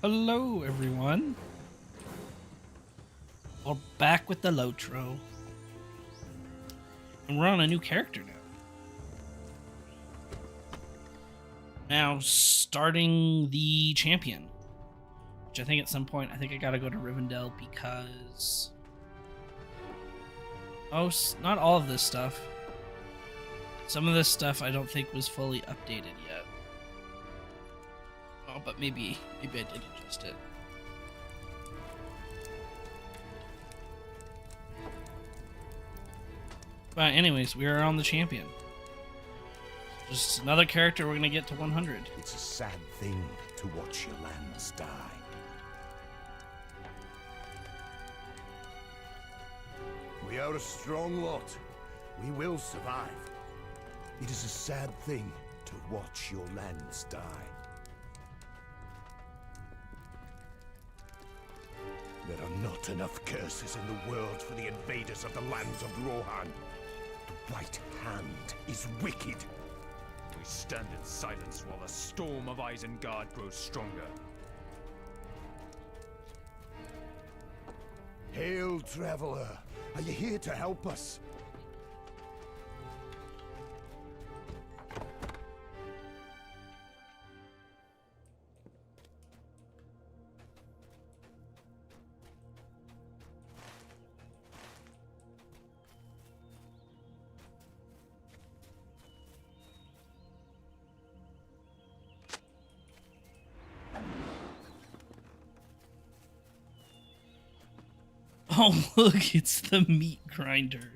Hello, everyone. We're back with the Lotro. And we're on a new character now. Now, starting the champion. Which I think at some point, I think I gotta go to Rivendell because... Oh, not all of this stuff. Some of this stuff I don't think was fully updated yet. Oh, but maybe I did adjust it. But anyways, we are on the champion. Just another character we're gonna get to 100. It's a sad thing to watch your lands die. We are a strong lot. We will survive. It is a sad thing to watch your lands die. There are not enough curses in the world for the invaders of the lands of Rohan. The White Hand is wicked. We stand in silence while the storm of Isengard grows stronger. Hail, traveler. Are you here to help us? Oh, look, it's the meat grinder.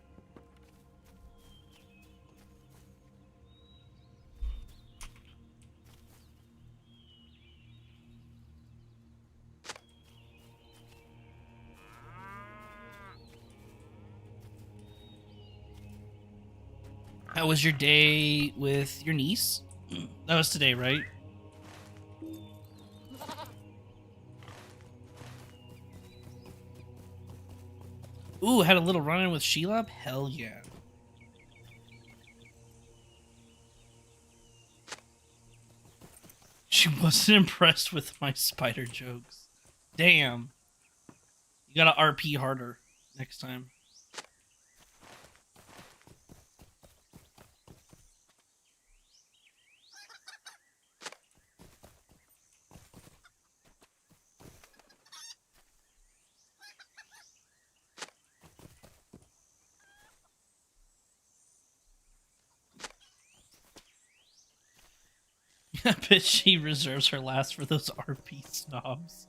How was your day with your niece? That was today, right? Ooh, had a little run-in with Shelob? Hell yeah. She wasn't impressed with my spider jokes. Damn. You gotta RP harder next time. I bet she reserves her last for those RP snobs.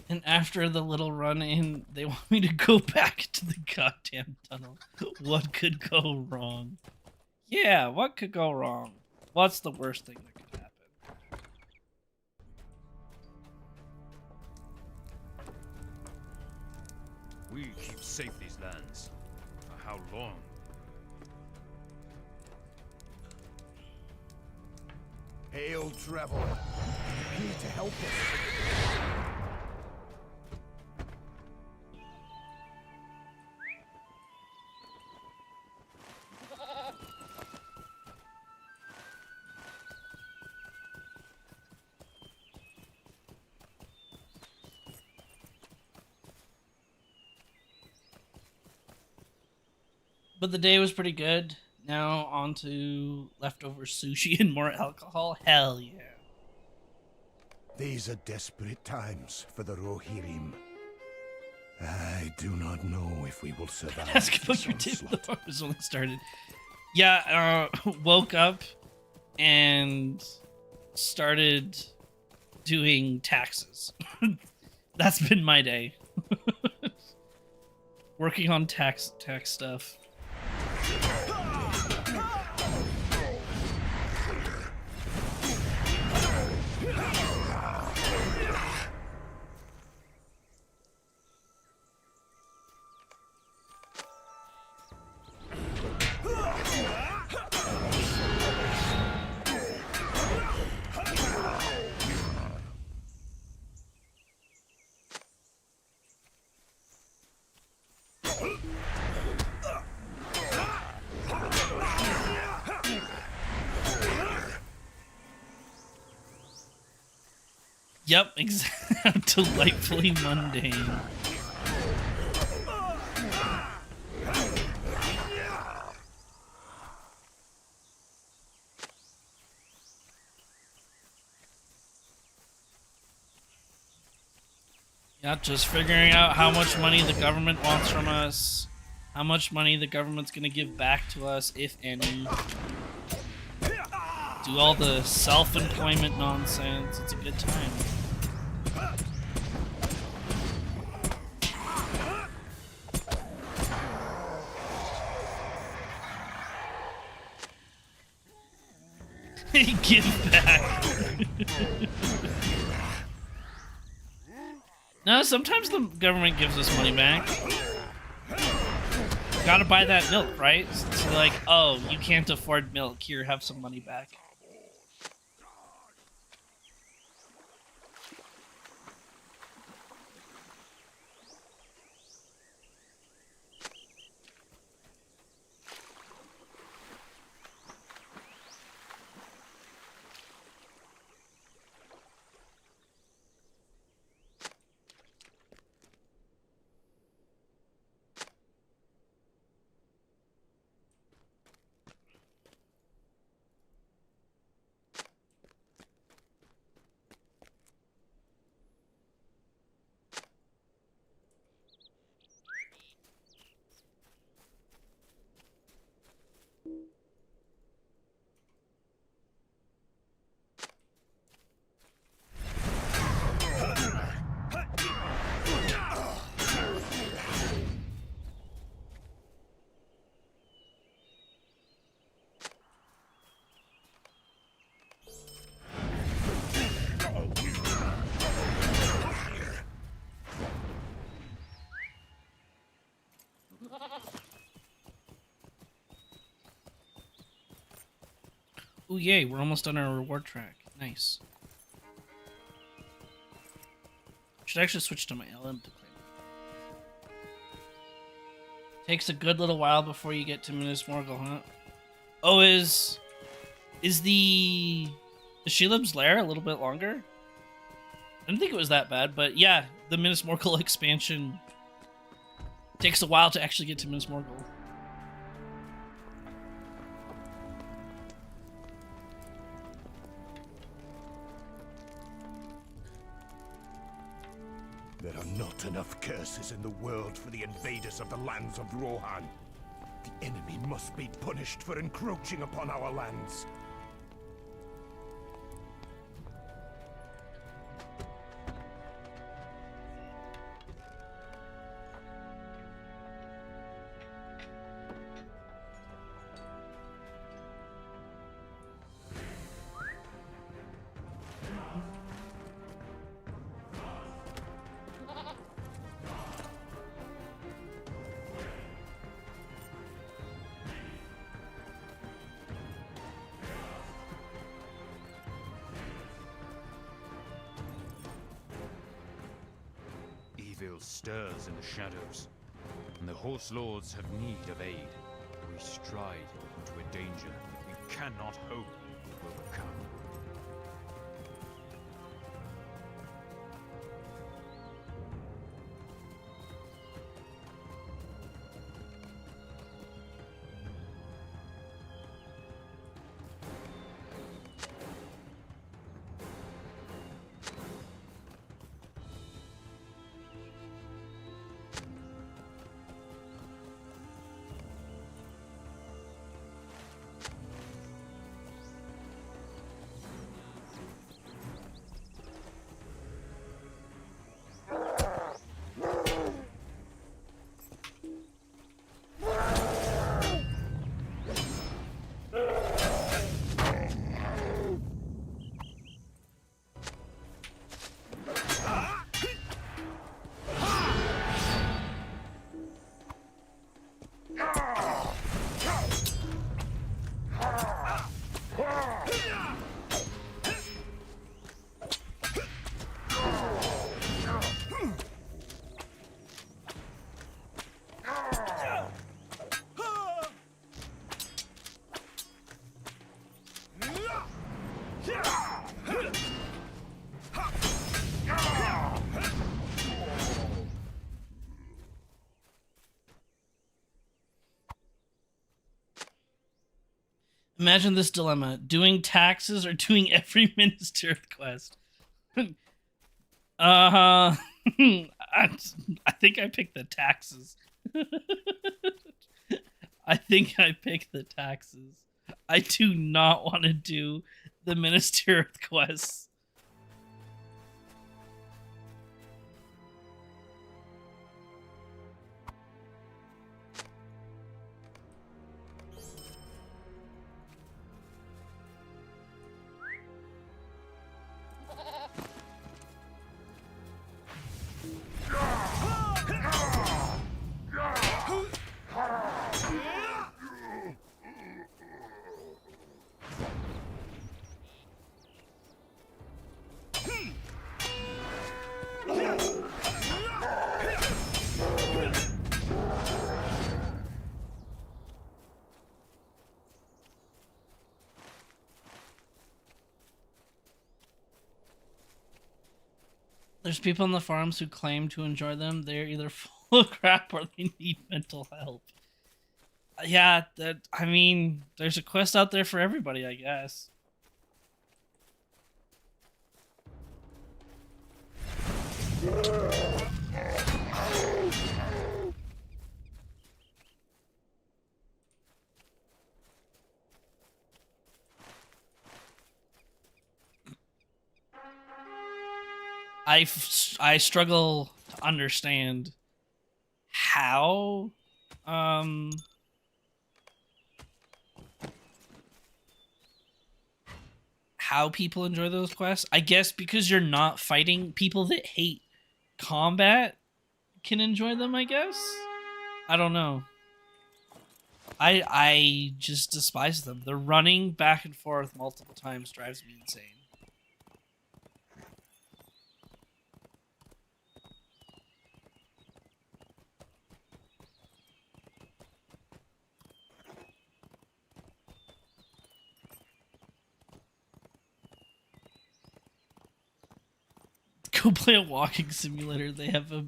And after the little run-in, they want me to go back to the goddamn tunnel. What could go wrong? Yeah, what could go wrong? What's the worst thing that could happen? We keep safe these lands. For how long? Hail, traveler. Are you here to help us? But the day was pretty good. Now on to leftover sushi and more alcohol. Hell yeah. These are desperate times for the Rohirrim. I do not know if we will survive. Ask about your day. The fuck was only started. Yeah, woke up and started doing taxes. That's been my day. Working on tax stuff. Yep, exactly. Delightfully mundane. Yeah, just figuring out how much money the government wants from us, how much money the government's gonna give back to us, if any. Do all the self-employment nonsense. It's a good time. Give back. No, sometimes the government gives us money back. Gotta buy that milk, right? So like, oh, you can't afford milk. Here, have some money back. Ooh, yay, we're almost done our reward track. Nice. Should actually switch to my LM to claim it. Takes a good little while before you get to Minas Morgul, huh? Oh, is the Shelob's Lair a little bit longer? I didn't think it was that bad, but yeah, the Minas Morgul expansion takes a while to actually get to Minas Morgul. There are not enough curses in the world for the invaders of the lands of Rohan. The enemy must be punished for encroaching upon our lands. Evil stirs in the shadows, and the Horse Lords have need of aid. We stride into a danger that we cannot hope will come. Imagine this dilemma: doing taxes or doing every Minister of quest. I, I think I picked the taxes. I think I picked the taxes. I do not want to do the Minister of quests. There's people on the farms who claim to enjoy them. They're either full of crap or they need mental help. Yeah, I mean, there's a quest out there for everybody, I guess. I struggle to understand how how people enjoy those quests. I guess because you're not fighting, people that hate combat can enjoy them, I guess. I don't know. I just despise them. The running back and forth multiple times drives me insane. Go play a walking simulator. They have a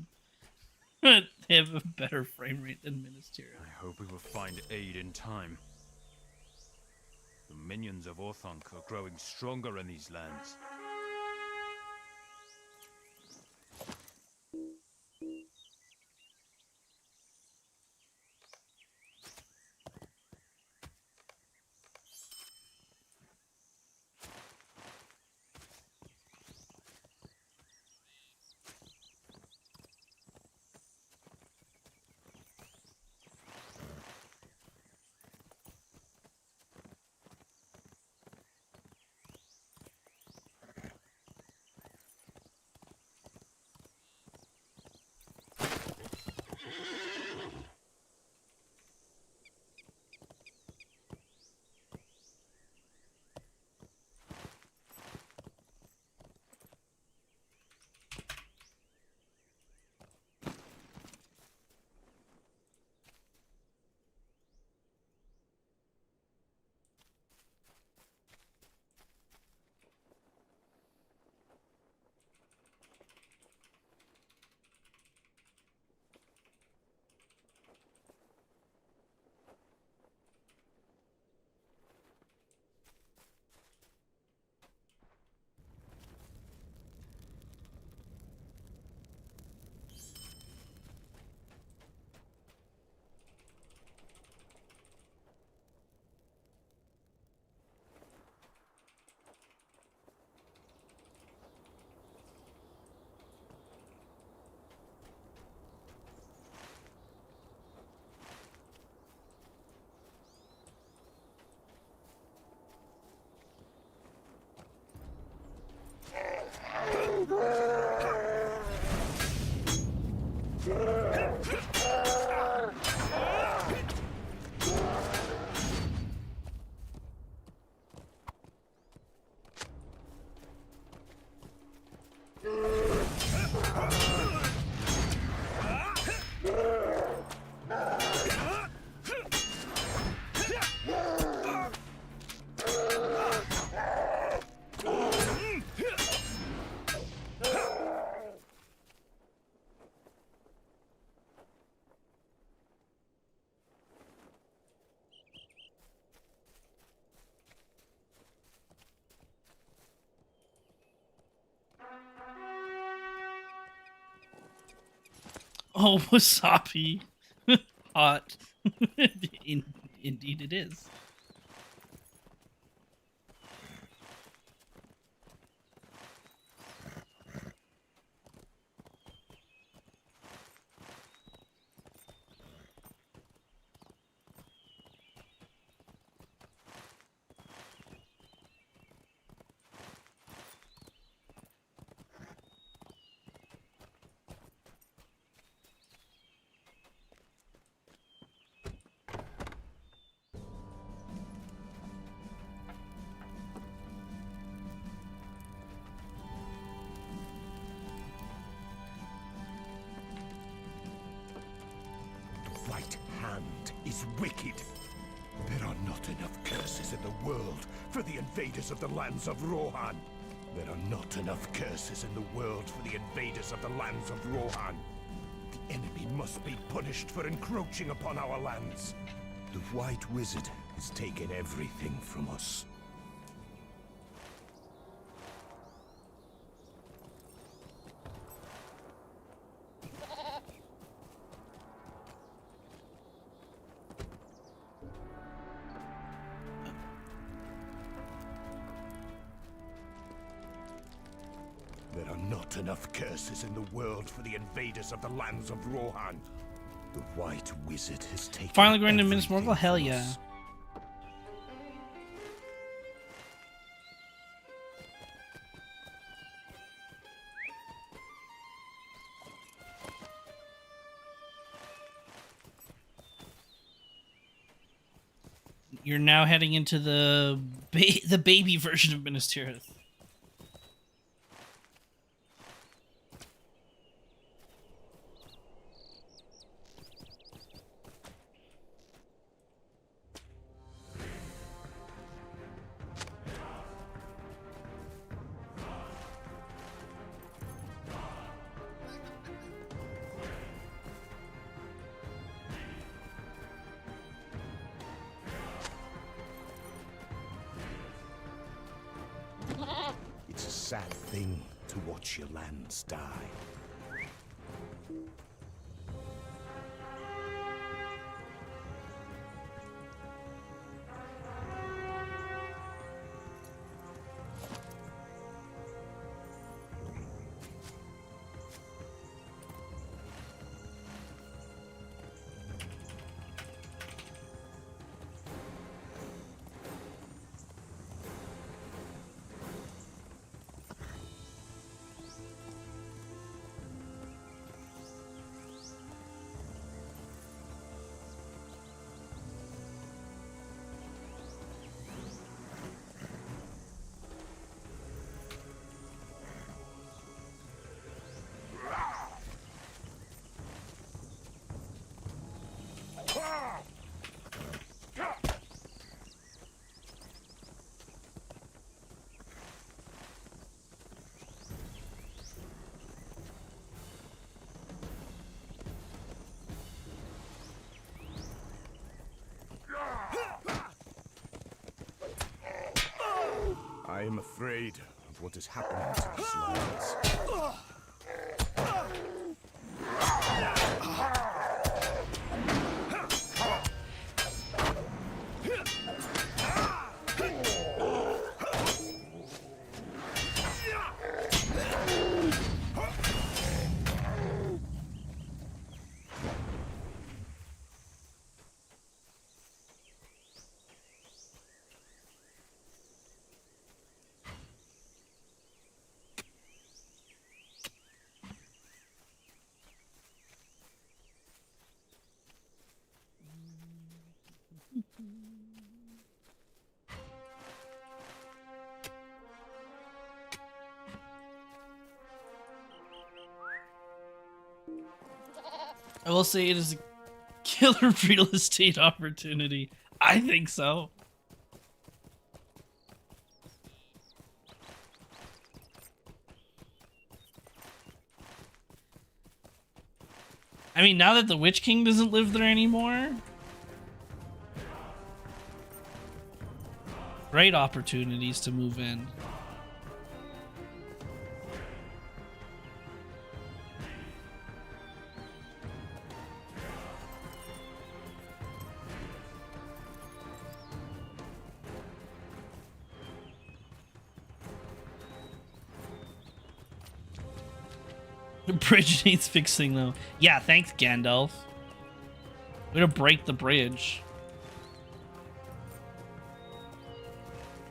they have a better frame rate than Ministerial. I hope we will find aid in time. The minions of Orthanc are growing stronger in these lands. Oh, wasabi. Hot. Indeed it is. The White Hand is wicked. There are not enough curses in the world for the invaders of the lands of Rohan. There are not enough curses in the world for the invaders of the lands of Rohan. The enemy must be punished for encroaching upon our lands. The White Wizard has taken everything from us. There are not enough curses in the world for the invaders of the lands of Rohan. The White Wizard has taken Finally going to Minas everything Morgul? Hell from yeah. us. You're now heading into the baby version of Minas Tirith. It's a sad thing to watch your lands die. I am afraid of what is happening to these lands. I will say it is a killer real estate opportunity. I think so. I mean, now that the Witch King doesn't live there anymore, great opportunities to move in. The bridge needs fixing, though. Yeah, thanks, Gandalf. Way to break the bridge.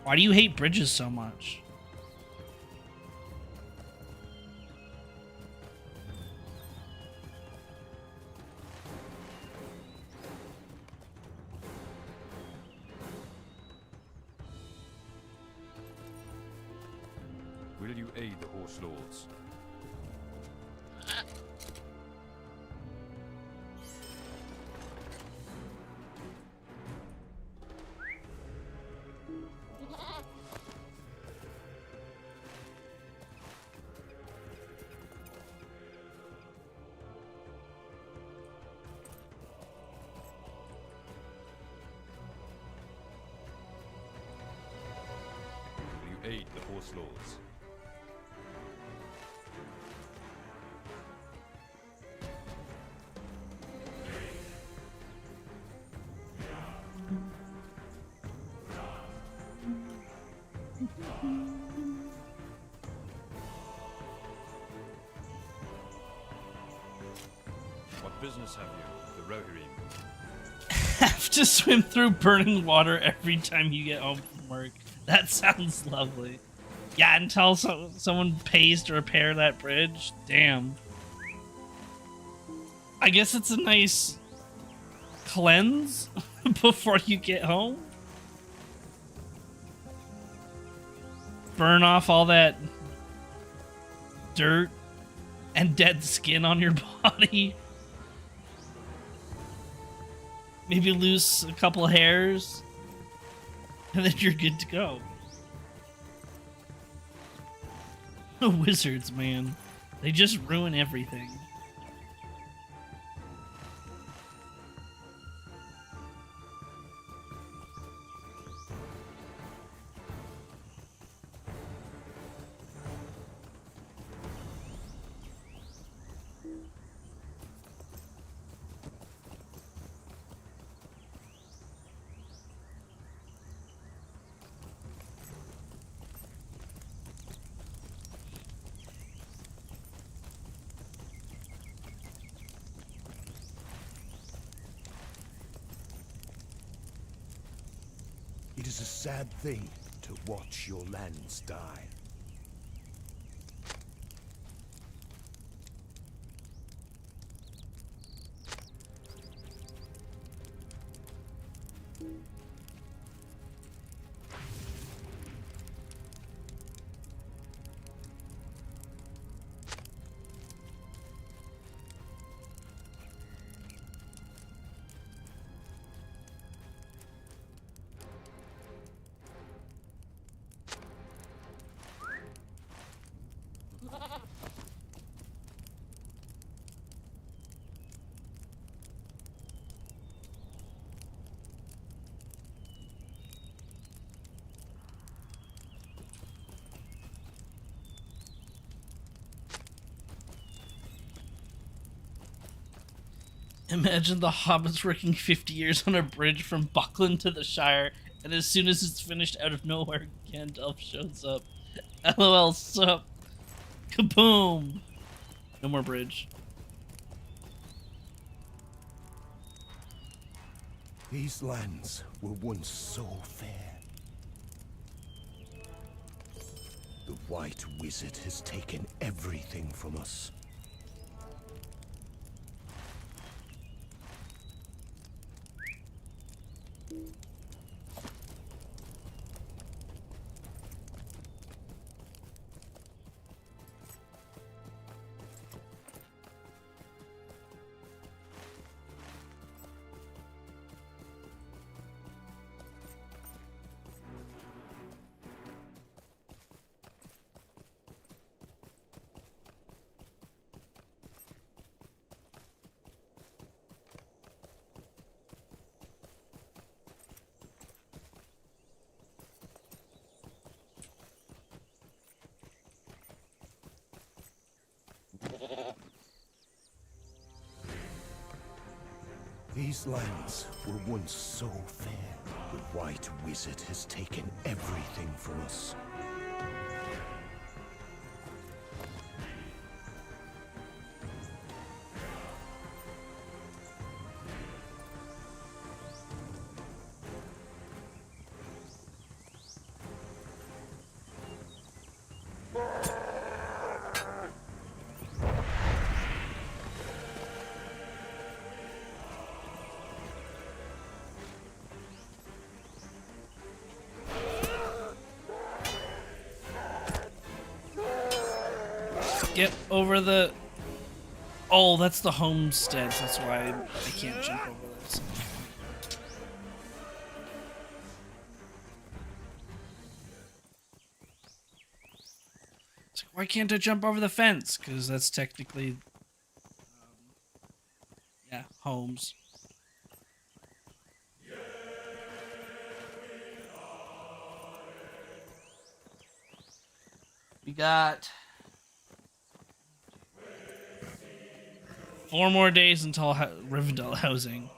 Why do you hate bridges so much? Will you aid the Horse Lords? Will you aid the Horse Lords? What business have you with the Rohirrim? Have to swim through burning water every time you get home from work. That sounds lovely. Yeah, until someone pays to repair that bridge. Damn. I guess it's a nice cleanse before you get home. Burn off all that dirt and dead skin on your body. Maybe lose a couple hairs, and then you're good to go. The wizards, man. They just ruin everything. It is a sad thing to watch your lands die. Imagine the hobbits working 50 years on a bridge from Buckland to the Shire, and as soon as it's finished, out of nowhere, Gandalf shows up. LOL, sup? Kaboom! No more bridge. These lands were once so fair. The White Wizard has taken everything from us. These lands were once so fair. The White Wizard has taken everything from us. get over the... Oh, that's the homesteads. That's why I can't jump over those. It's like, why can't I jump over the fence? Because that's technically... yeah, homes. We got 4 more days until Rivendell housing.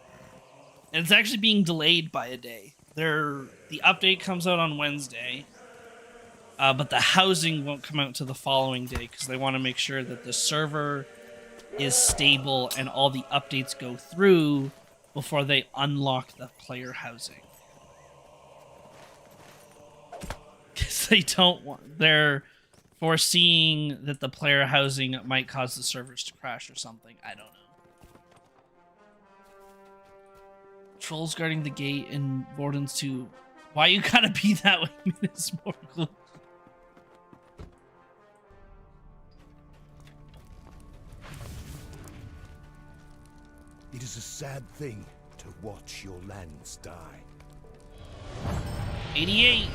And it's actually being delayed by a day. The update comes out on Wednesday, but the housing won't come out to the following day because they want to make sure that the server is stable and all the updates go through before they unlock the player housing. Because they don't want... They're foreseeing that the player housing might cause the servers to crash or something. I don't know. Trolls guarding the gate and Warden's too. Why you gotta be that way, Miss Morgul? It is a sad thing to watch your lands die. 88.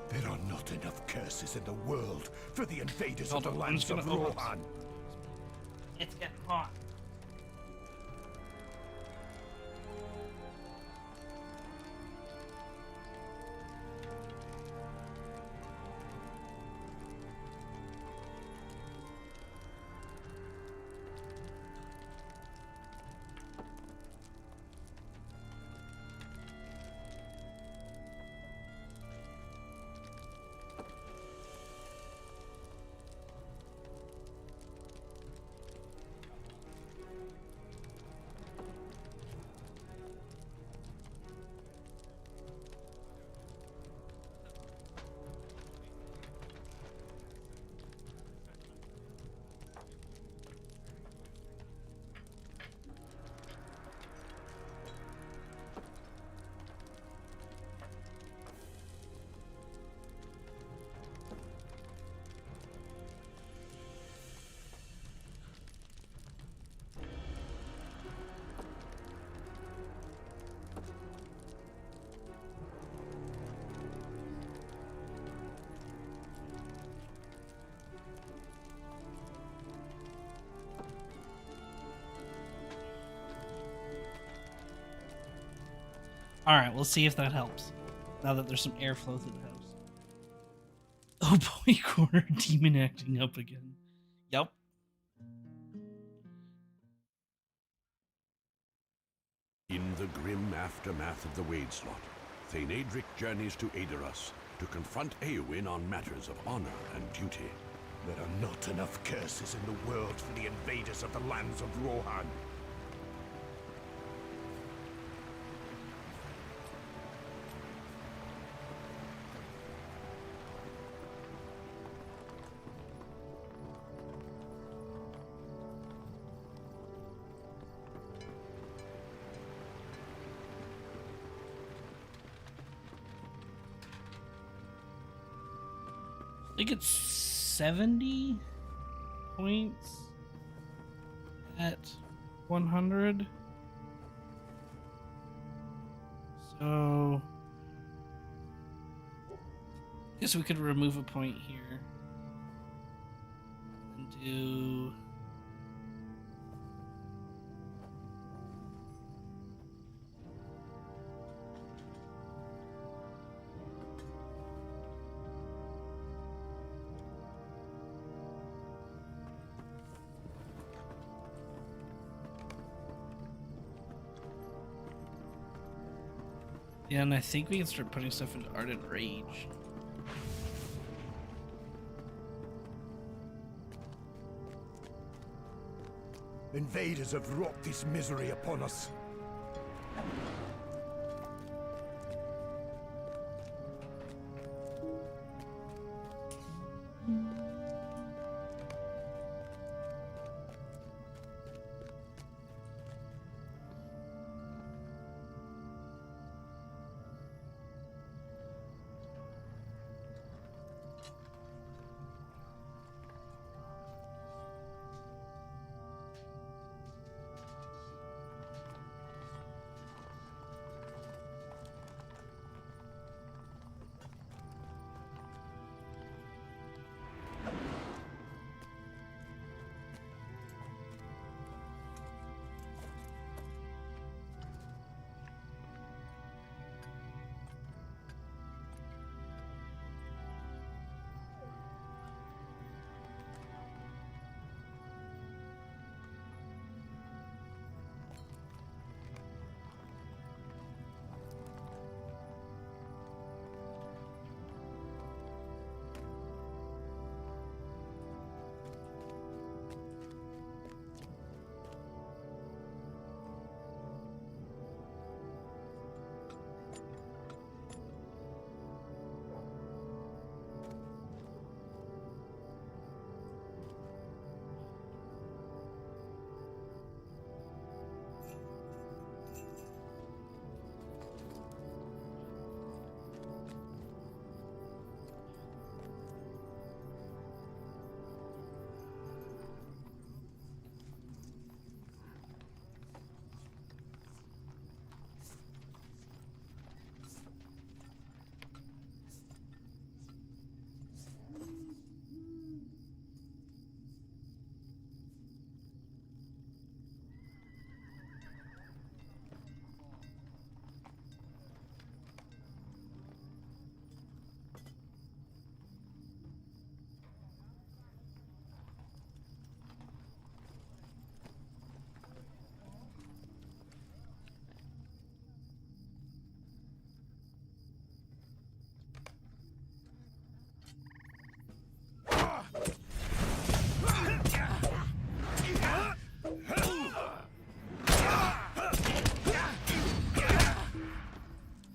There are not enough curses in the world for the invaders of Hold the on, I'm lands just of gonna- Rohan. It's getting hot. Alright, we'll see if that helps. Now that there's some airflow through the house. Oh boy, corner demon acting up again. Yup. In the grim aftermath of the Wadeslot, Thane Adric journeys to Aedoras to confront Eowyn on matters of honor and duty. There are not enough curses in the world for the invaders of the lands of Rohan. I think it's 70 points at 100. So I guess we could remove a point here and do yeah, and I think we can start putting stuff into Ardent Rage. Invaders have wrought this misery upon us.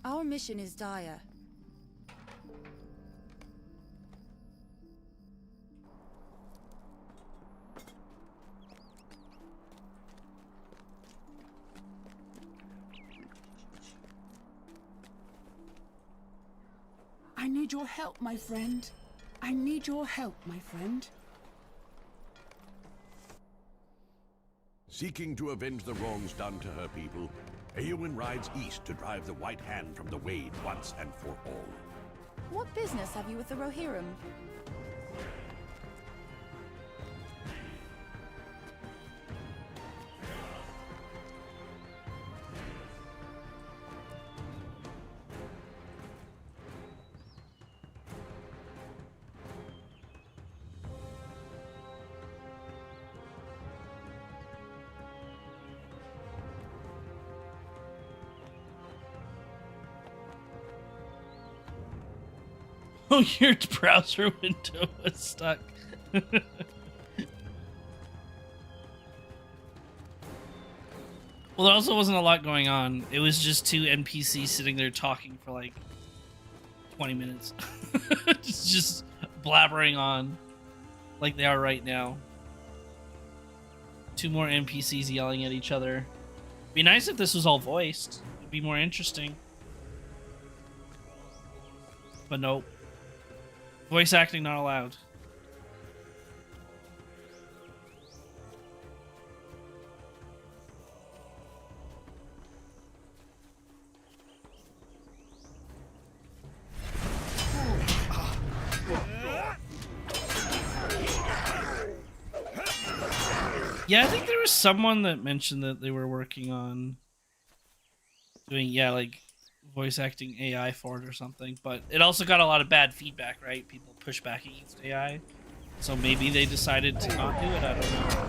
Our mission is dire. I need your help, my friend. I need your help, my friend. Seeking to avenge the wrongs done to her people, Eowyn rides east to drive the White Hand from the Wade once and for all. What business have you with the Rohirrim? Oh, your browser window was stuck. Well, there also wasn't a lot going on. It was just two NPCs sitting there talking for like 20 minutes. just blabbering on like they are right now. Two more NPCs yelling at each other. Be nice if this was all voiced. It'd be more interesting. But nope. Voice acting not allowed. Yeah, I think there was someone that mentioned that they were working on doing, like voice acting AI for it or something, but it also got a lot of bad feedback, right? People push back against AI, so maybe they decided to not do it. I don't know.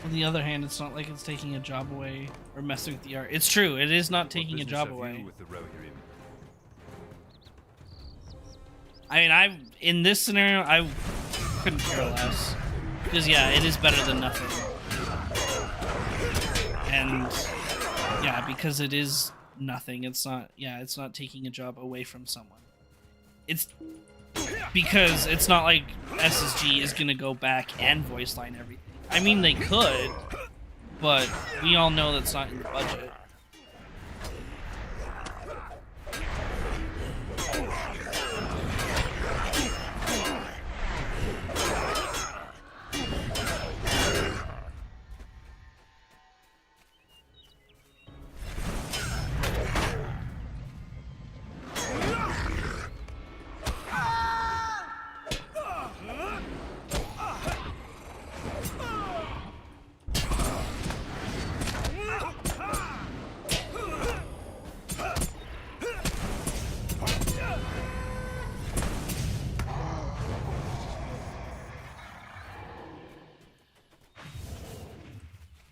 On the other hand, it's not like it's taking a job away or messing with the art. It's true, it is not What taking a business job have away. you with the Rohirrim? I mean, in this scenario, I couldn't care less. Because, yeah, it is better than nothing. And, yeah, because it is nothing, it's not taking a job away from someone. It's because it's not like SSG is going to go back and voice line everything. I mean, they could, but we all know that's not in the budget.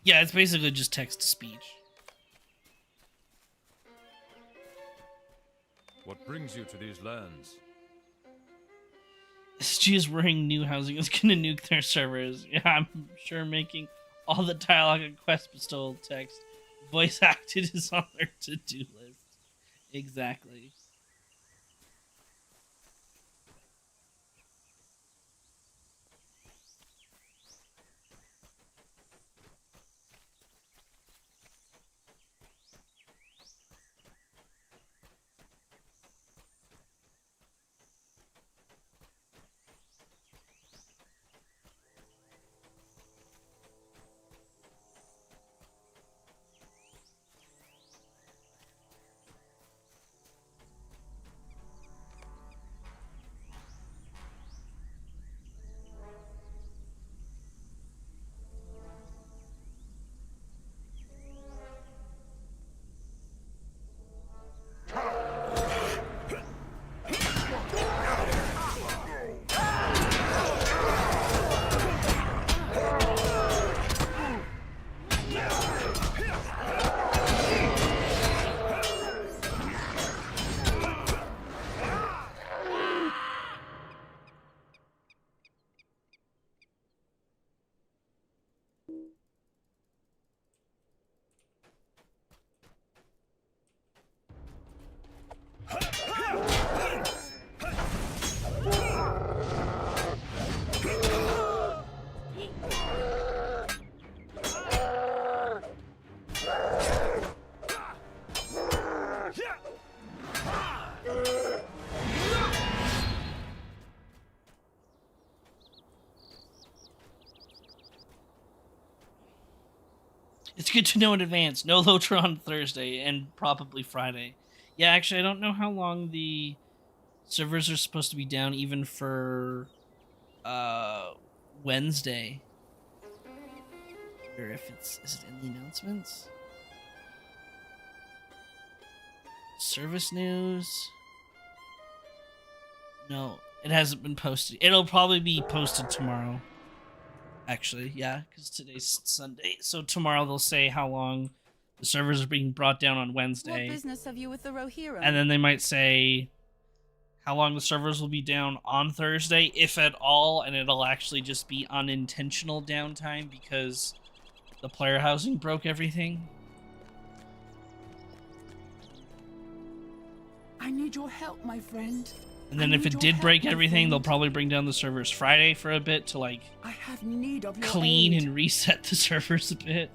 Yeah, it's basically just text to speech. What brings you to these lands? SG is worrying new housing is gonna nuke their servers. Yeah, I'm sure making all the dialogue and quest bestowal text voice acted is on their to-do list. Exactly. It's good to know in advance. No Lotra on Thursday and probably Friday. Yeah, actually, I don't know how long the servers are supposed to be down even for Wednesday. Or if is it in the announcements? Service news? No, it hasn't been posted. It'll probably be posted tomorrow. Actually, yeah, because today's Sunday. So tomorrow they'll say how long the servers are being brought down on Wednesday. What business have you with the Rohirrim? And then they might say how long the servers will be down on Thursday, if at all, and it'll actually just be unintentional downtime because the player housing broke everything. I need your help, my friend. And then I if need it your did help, break my everything, they'll friend. probably bring down the servers Friday for a bit to like I have need of your clean aid. and reset the servers a bit.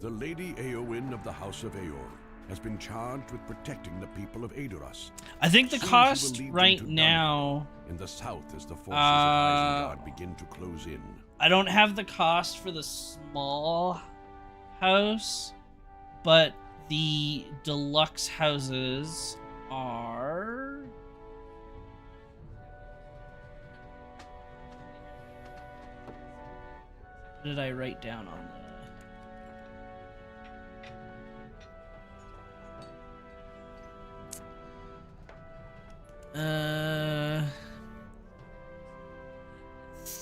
The Lady Eowyn of the House of Aor has been charged with protecting the people of Aedoras. I think the Soon she will cost lead them right to now, Dunwich in the south as the forces of Isengard begin to close in. I don't have the cost for the small house, but the deluxe houses are... What did I write down on the...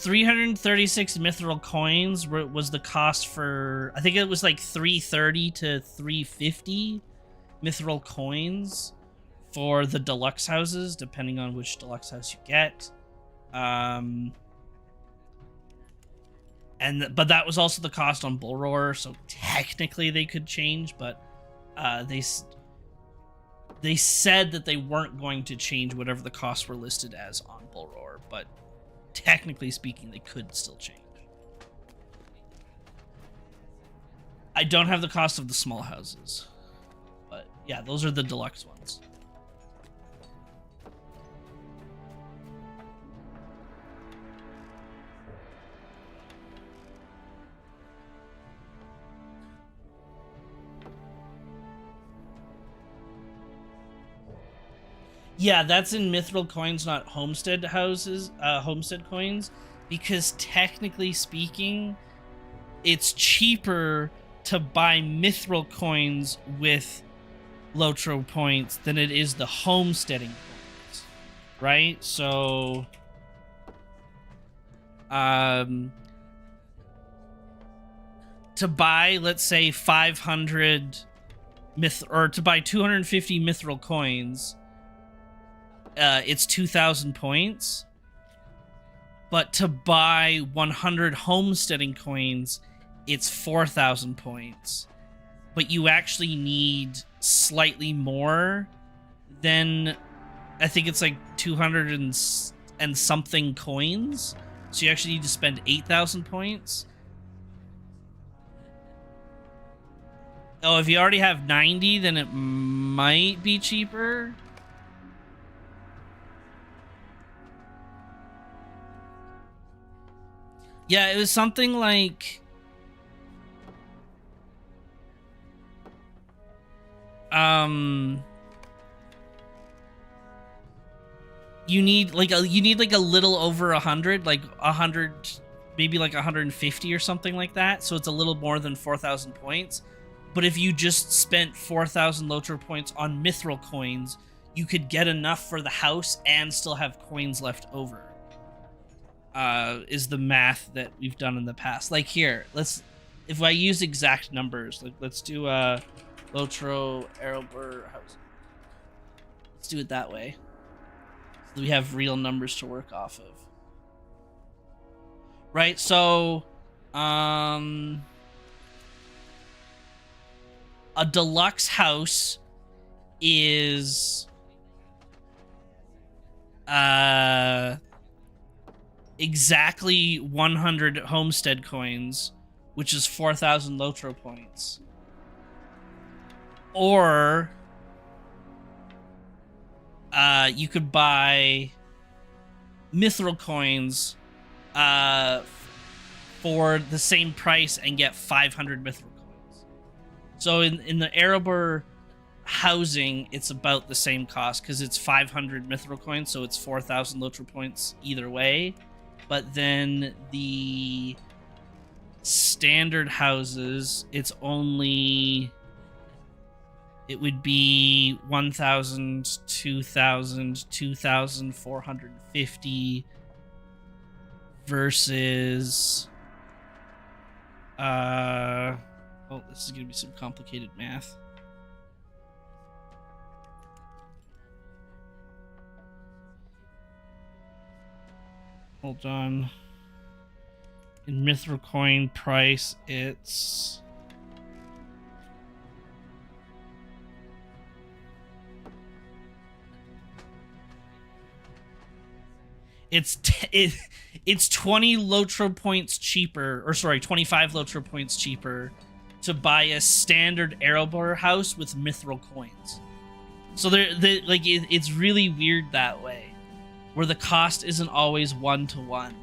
336 mithril coins was the cost for, I think it was like 330 to 350 mithril coins for the deluxe houses, depending on which deluxe house you get. But that was also the cost on Bull Roar, so technically they could change, but they said that they weren't going to change whatever the costs were listed as on Bull Roar, but technically speaking, they could still change. I don't have the cost of the small houses, but yeah, those are the deluxe ones. Yeah, that's in mithril coins, not homestead houses, homestead coins, because technically speaking, it's cheaper to buy mithril coins with Lotro points than it is the homesteading coins, right? So, to buy, let's say 500 or to buy 250 mithril coins, it's 2,000 points, but to buy 100 homesteading coins, it's 4,000 points. But you actually need slightly more than, I think it's like 200 and something coins. So you actually need to spend 8,000 points. Oh, if you already have 90, then it might be cheaper. Yeah, it was something like you need like a little over 100, like 100, maybe like 150 or something like that. So it's a little more than 4,000 points. But if you just spent 4,000 Lotro points on mithril coins, you could get enough for the house and still have coins left over. Is the math that we've done in the past. Like here, if I use exact numbers, like let's do Lotro Erebor house. Let's do it that way. So we have real numbers to work off of. Right, so a deluxe house is exactly 100 homestead coins, which is 4,000 Lotro points. Or you could buy mithril coins for the same price and get 500 mithril coins. So in the Erebor housing, it's about the same cost because it's 500 mithril coins, so it's 4,000 Lotro points either way. But then the standard houses, it would be 1,000, 2,000, 2,450 versus oh, this is gonna be some complicated math. Hold on. In mithril coin price, it's it's 20 Lotro points cheaper, or sorry, 25 Lotro points cheaper to buy a standard Erebor house with mithril coins. So it's really weird that way, where the cost isn't always 1-to-1.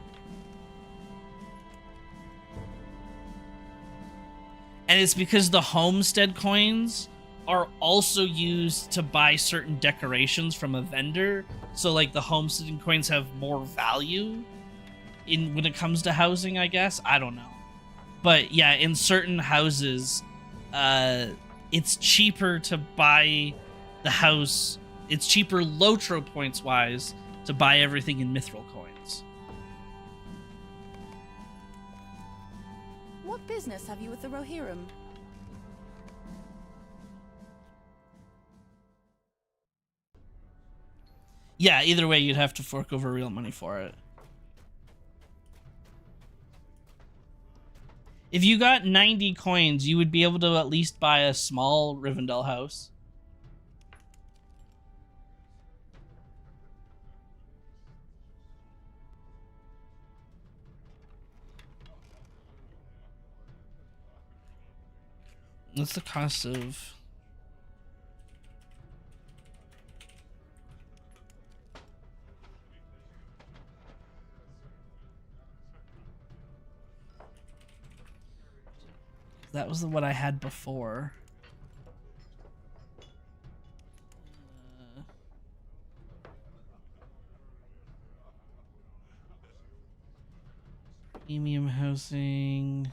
And it's because the homestead coins are also used to buy certain decorations from a vendor. So like the homesteading coins have more value when it comes to housing, I guess. I don't know. But yeah, in certain houses, it's cheaper to buy the house. It's cheaper Lotro points wise to buy everything in mithril coins. business have you with the Rohirrim? Yeah, either way, you'd have to fork over real money for it. If you got 90 coins, you would be able to at least buy a small Rivendell house. What's the cost of... That was what I had before. Premium housing.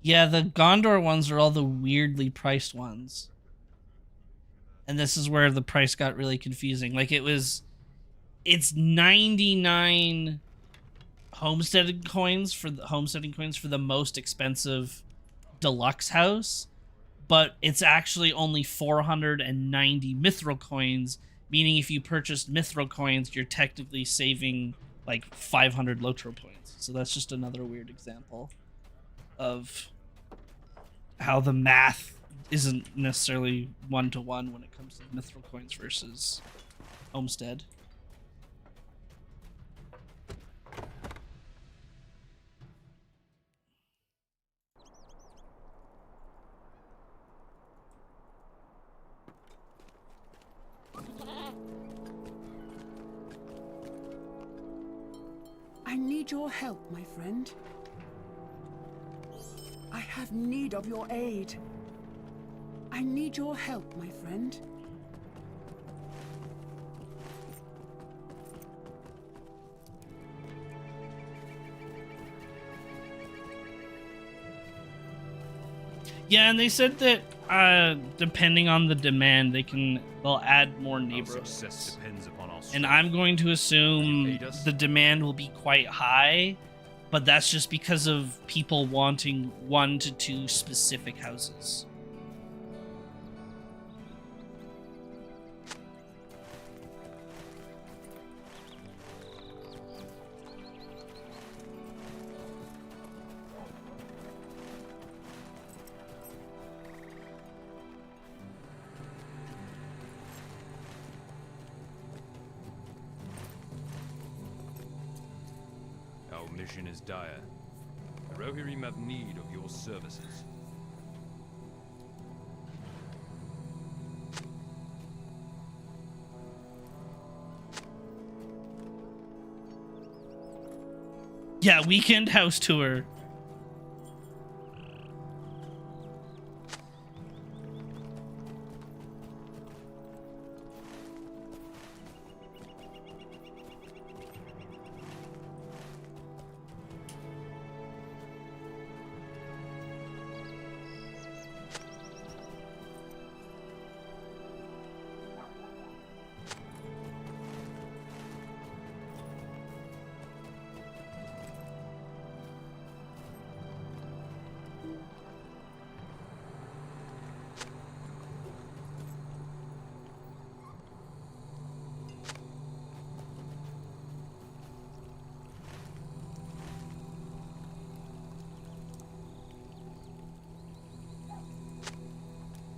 Yeah, the Gondor ones are all the weirdly priced ones. And this is where the price got really confusing. Like, it's 99 homesteading coins for the most expensive deluxe house, but it's actually only 490 mithril coins, meaning if you purchased mithril coins, you're technically saving like 500 lotro points. So that's just another weird example of how the math isn't necessarily one-to-one when it comes to mithril coins versus homestead. I need your help, my friend. I have need of your aid. I need your help, my friend. Yeah, and they said that depending on the demand, they'll add more neighborhoods. Success depends upon our And I'm going to assume Aid us? the demand will be quite high, but that's just because of people wanting 1 to 2 specific houses. Our mission is dire. The Rohirrim have need of your services. Yeah, weekend house tour.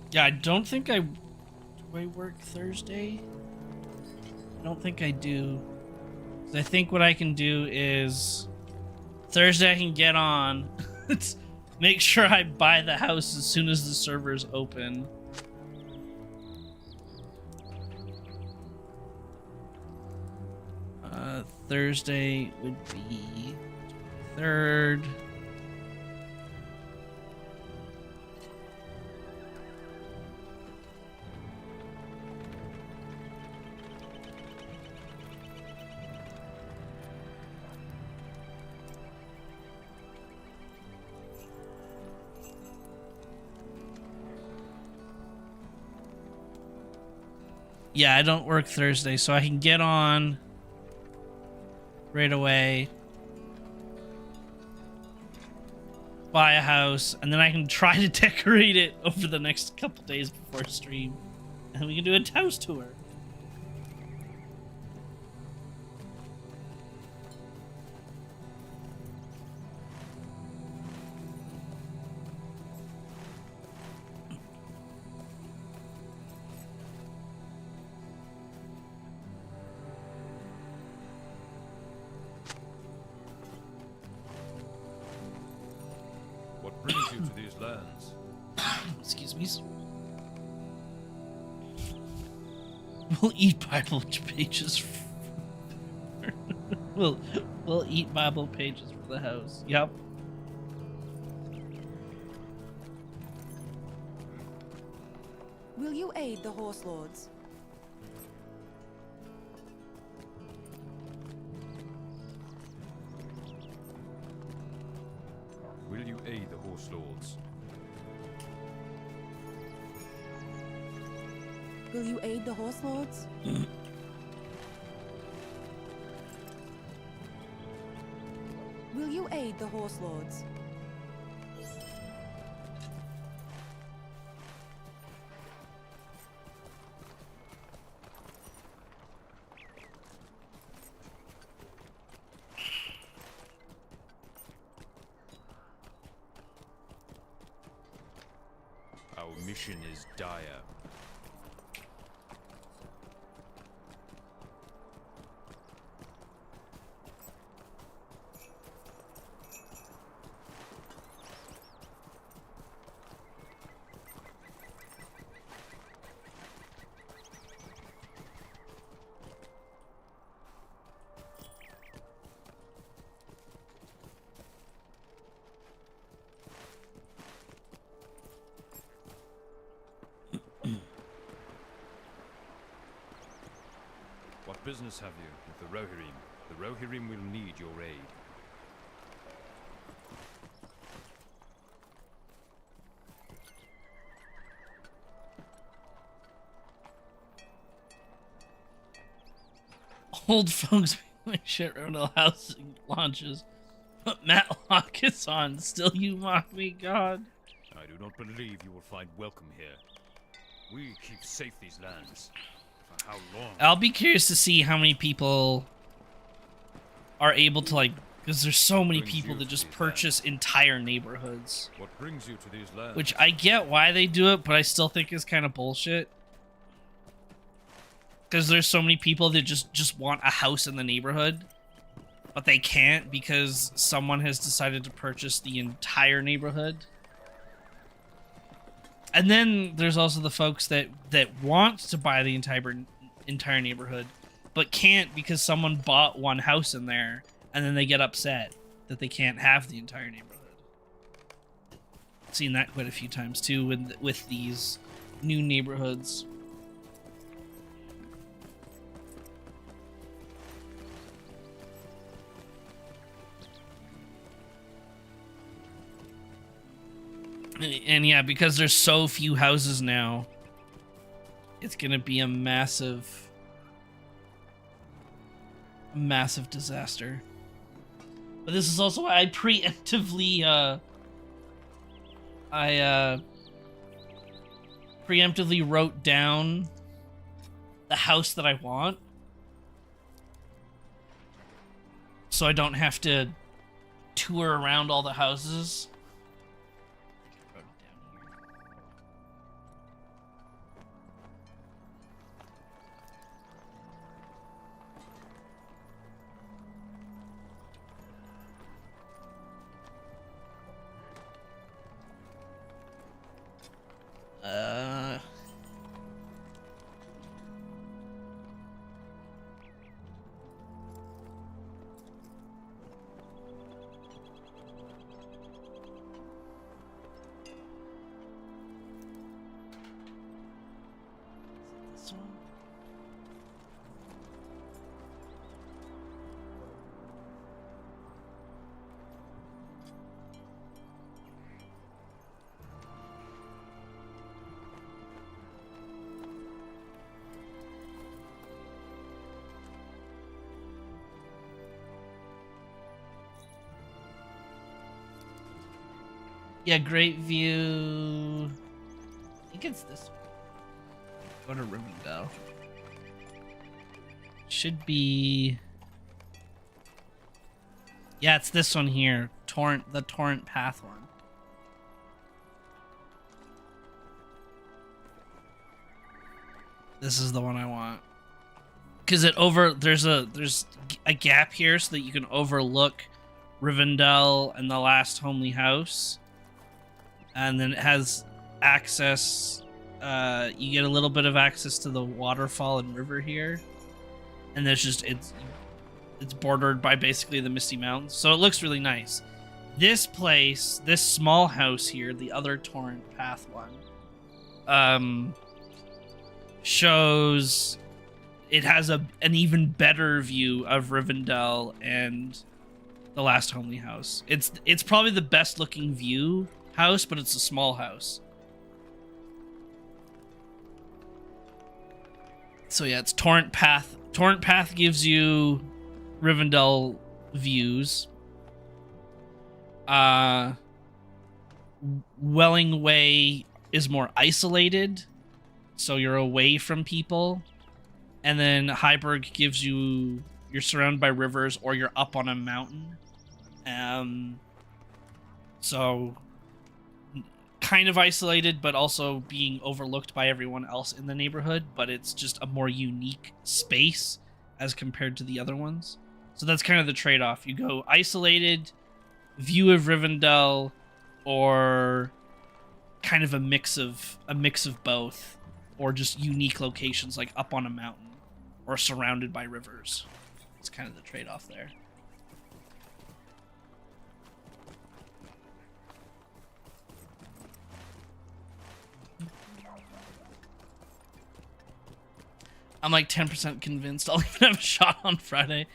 Yeah, I don't think do I work Thursday? I don't think I do. 'Cause I think what I can do is Thursday I can get on, make sure I buy the house as soon as the servers open. Thursday would be 3rd. Yeah, I don't work Thursday, so I can get on right away, buy a house, and then I can try to decorate it over the next couple days before stream. And we can do a house tour. What brings you to these lands? Excuse me. We'll eat Bible pages. we'll eat Bible pages for the house. Yep. Will you aid the Horse Lords? Will you aid the Horse Lords? Will you aid the Horse Lords? Will you aid the Horse Lords? Our mission is dire. What business have you with the Rohirrim? The Rohirrim will need your aid. Old folks make shit Ronald housing launches. But Matlock is on. Still you mock me, God. I do not believe you will find welcome here. We keep safe these lands. For how long? I'll be curious to see how many people are able to, like, because there's so many people that just purchase entire neighborhoods. What brings you to these lands? Which I get why they do it, but I still think is kind of bullshit. Because there's so many people that just want a house in the neighborhood, but they can't because someone has decided to purchase the entire neighborhood. And then there's also the folks that want to buy the entire neighborhood, but can't because someone bought one house in there, and then they get upset that they can't have the entire neighborhood. I've seen that quite a few times too with these new neighborhoods. And yeah, because there's so few houses now, it's gonna be a massive disaster. But this is also why I preemptively wrote down the house that I want, so I don't have to tour around all the houses. This one? Yeah, Great View. I think it's this one. Go to Rivendell. Should be. Yeah, it's this one here. The Torrent Path one. This is the one I want. Cause there's a gap here so that you can overlook Rivendell and the last homely house. And then it has access, you get a little bit of access to the waterfall and river here. And there's just it's bordered by basically the Misty Mountains. So it looks really nice. This place, this small house here, the other Torrent Path one, shows it has an even better view of Rivendell and the last homely house. It's probably the best looking view house, but it's a small house. So yeah, it's Torrent Path. Torrent Path gives you Rivendell views. Welling Way is more isolated, so you're away from people. And then Heiberg gives you, you're surrounded by rivers or you're up on a mountain. So kind of isolated, but also being overlooked by everyone else in the neighborhood, but it's just a more unique space as compared to the other ones. So that's kind of the trade-off. You go isolated, view of Rivendell, or kind of a mix of both, or just unique locations like up on a mountain or surrounded by rivers. It's kind of the trade-off there. I'm like 10% convinced I'll even have a shot on Friday.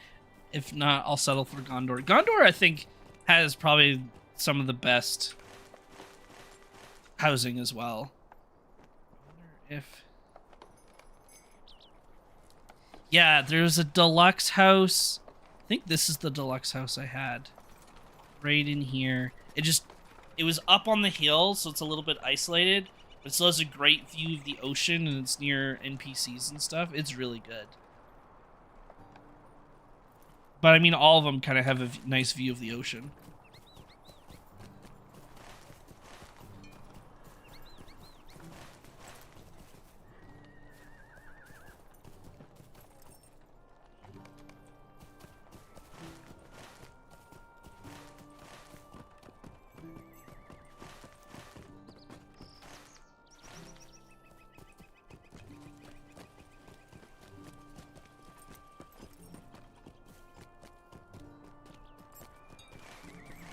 If not, I'll settle for Gondor. Gondor, I think, has probably some of the best housing as well. I wonder if... Yeah, there's a deluxe house. I think this is the deluxe house I had. Right in here. It was up on the hill, so it's a little bit isolated. But it still has a great view of the ocean, and it's near NPCs and stuff. It's really good. But I mean, all of them kind of have a nice view of the ocean.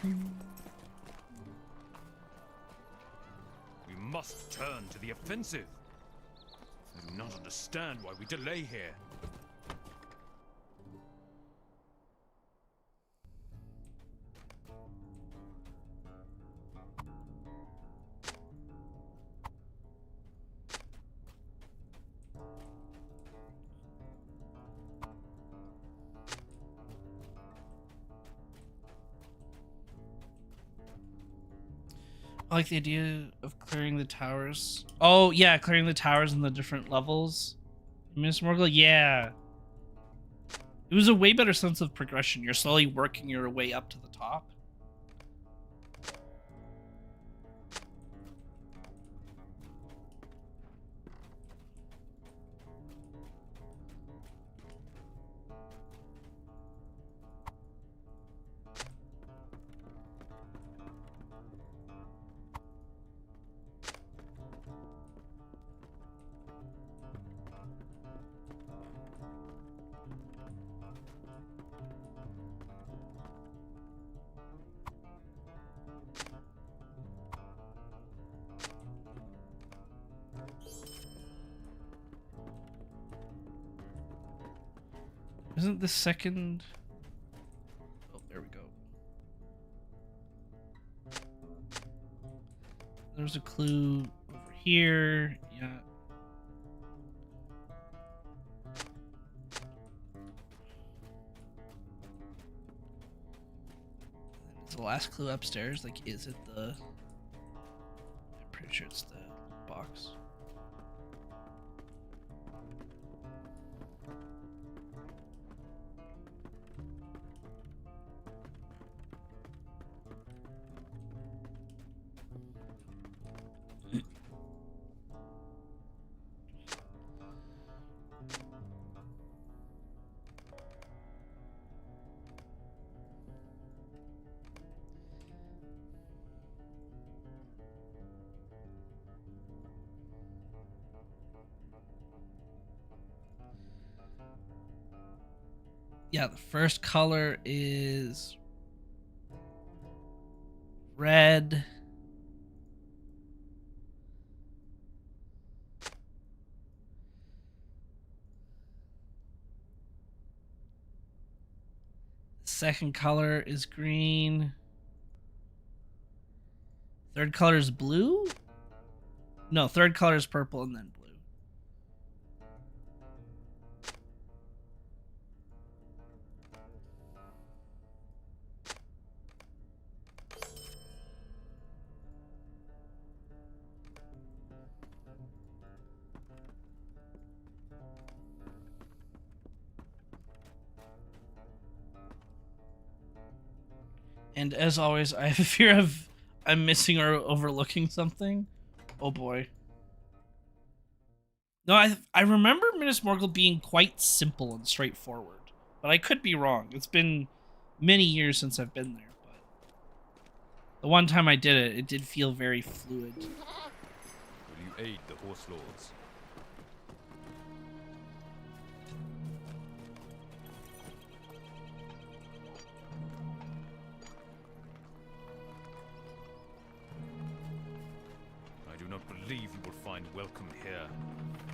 We must turn to the offensive. I do not understand why we delay here. I like the idea of clearing the towers. Oh, yeah, clearing the towers in the different levels. Miss Morgul, yeah. It was a way better sense of progression. You're slowly working your way up to the top. Isn't the second... Oh, there we go. There's a clue over here. Yeah. Is the last clue upstairs? Like, is it the... Pretty sure it's the box. Yeah, the first color is red. Second color is green. Third color is blue? No, third color is purple and then blue. And as always, I have a fear of I'm missing or overlooking something. Oh boy. No, I remember Minas Morgul being quite simple and straightforward, but I could be wrong. It's been many years since I've been there, but the one time I did it, it did feel very fluid. Will you aid the Horse Lords? I do not believe you will find welcome here.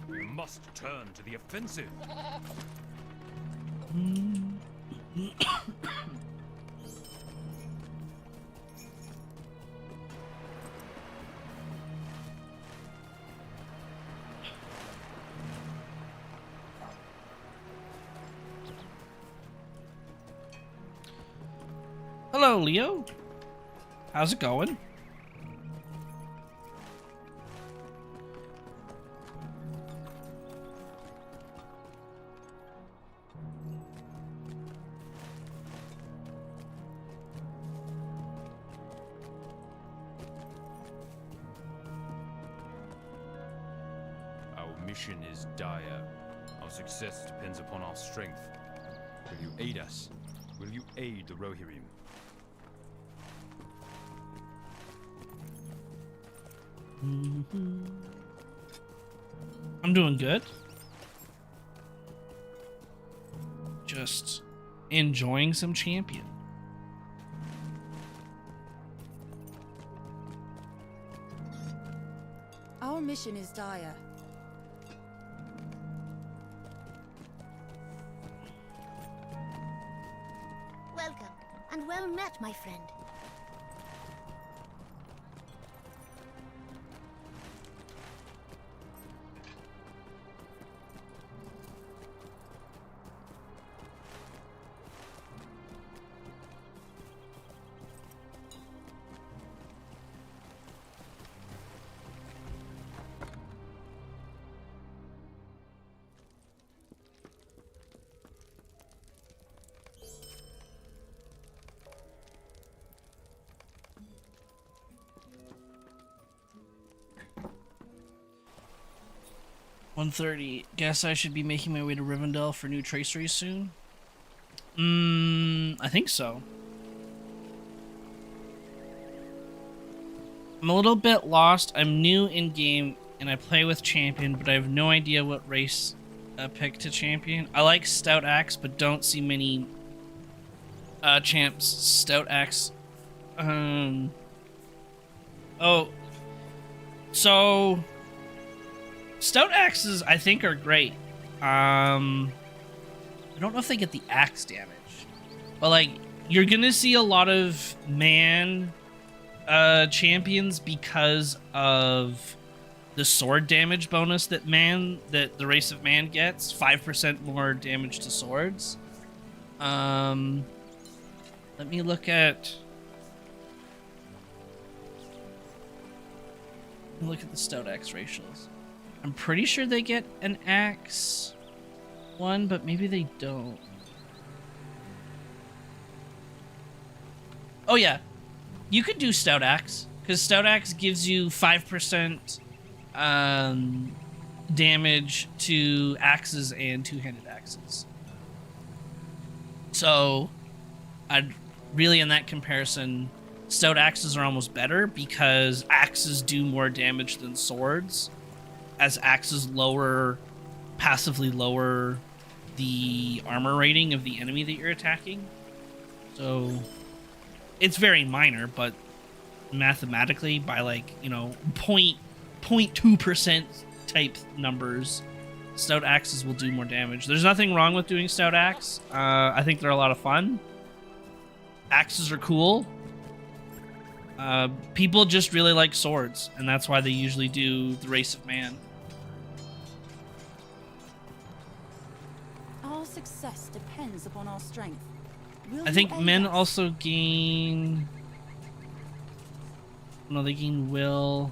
We must turn to the offensive. Hello, Leo. How's it going? Our mission is dire. Our success depends upon our strength. Will you aid us? Will you aid the Rohirrim? I'm doing good. Just enjoying some champion. Our mission is dire. Welcome, and well met, my friend. $1:30. Guess I should be making my way to Rivendell for new traceries soon. I think so. I'm a little bit lost. I'm new in game and I play with champion, but I have no idea what race pick to champion. I like Stout Axe, but don't see many champs Stout Axe. Oh, so Stout Axes, I think, are great. I don't know if they get the axe damage, but like you're gonna see a lot of man champions because of the sword damage bonus that the race of man gets. 5% more damage to swords. Let me look at Look at the stout axe ratios. I'm pretty sure they get an axe one, but maybe they don't. Oh yeah, you could do stout axe because stout axe gives you 5% damage to axes and two-handed axes. So, I'd really, in that comparison, stout axes are almost better because axes do more damage than swords, as axes passively lower the armor rating of the enemy that you're attacking. So, it's very minor, but mathematically, by like, 0.2% type numbers, stout axes will do more damage. There's nothing wrong with doing stout axe. I think they're a lot of fun. Axes are cool. People just really like swords, and that's why they usually do the Race of Man. Our success depends upon our strength. I think men also gain... No, they gain will.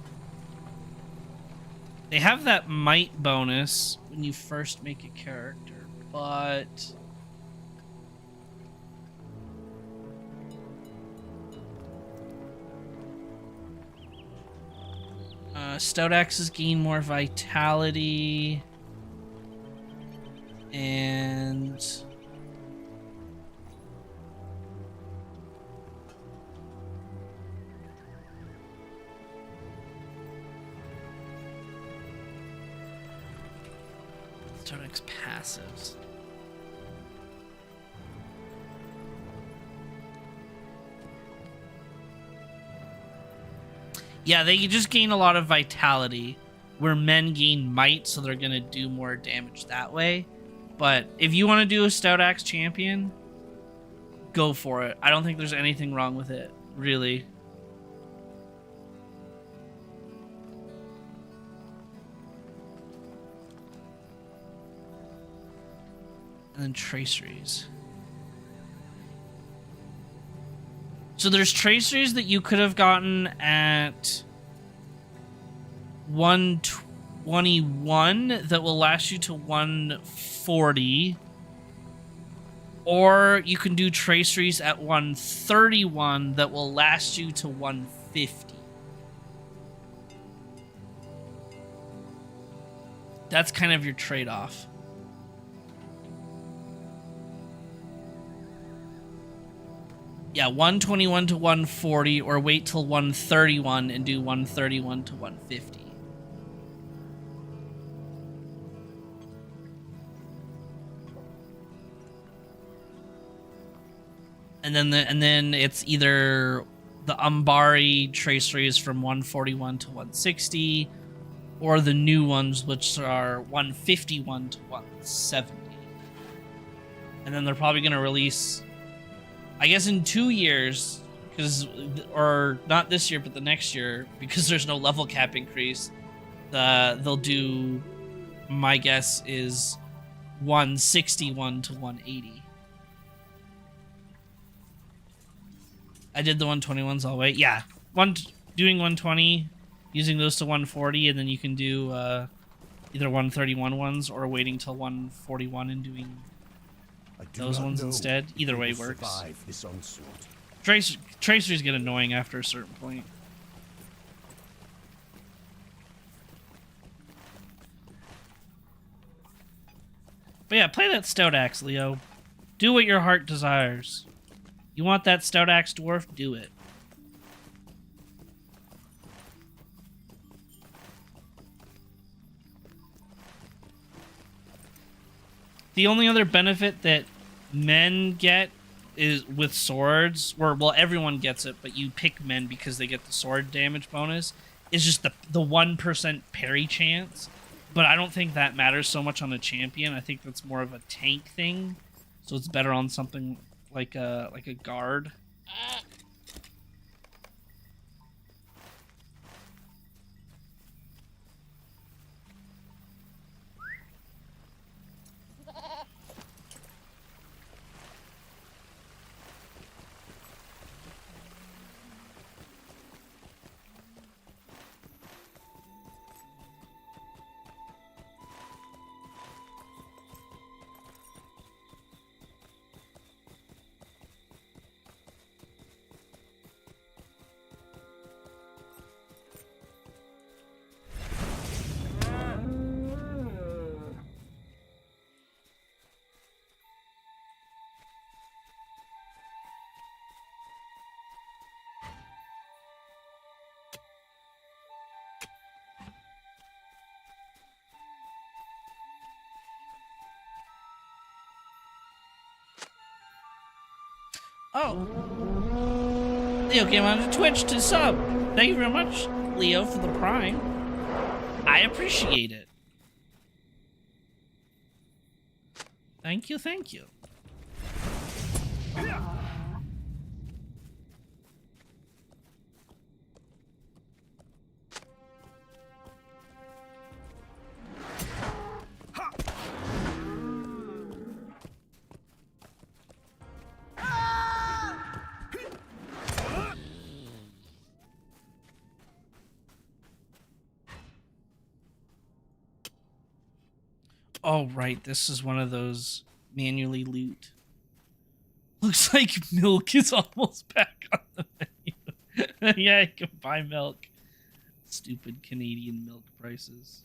They have that might bonus when you first make a character, but... Stout axes gain more vitality. And... Stout axe passives. Yeah, they just gain a lot of vitality, where men gain might, so they're gonna do more damage that way. But if you want to do a stout axe champion, go for it. I don't think there's anything wrong with it, really. And then traceries. So there's traceries that you could have gotten at 121 that will last you to 140. Or you can do traceries at 131 that will last you to 150. That's kind of your trade-off. Yeah, 121 to 140, or wait till 131 and do 131 to 150. And then it's either the Umbari traceries from 141 to 160, or the new ones, which are 151 to 170. And then they're probably going to release, I guess, in 2 years, or not this year, but the next year, because there's no level cap increase, they'll do, my guess is 161 to 180. I did the 121s all the way. Yeah, doing 120, using those to 140, and then you can do either 131 ones or waiting till 141 and doing those ones instead. Either way works. Tracers get annoying after a certain point. But yeah, play that stout axe, Leo. Do what your heart desires. You want that stout axe dwarf? Do it. The only other benefit that men get is with swords, or well, everyone gets it, but you pick men because they get the sword damage bonus, is just the 1% parry chance. But I don't think that matters so much on a champion. I think that's more of a tank thing, so it's better on something like a guard. Oh. Leo came on to Twitch to sub. Thank you very much, Leo, for the Prime. I appreciate it. Thank you, thank you. Oh, right. This is one of those manually loot. Looks like milk is almost back on the menu. Yeah, you can buy milk. Stupid Canadian milk prices.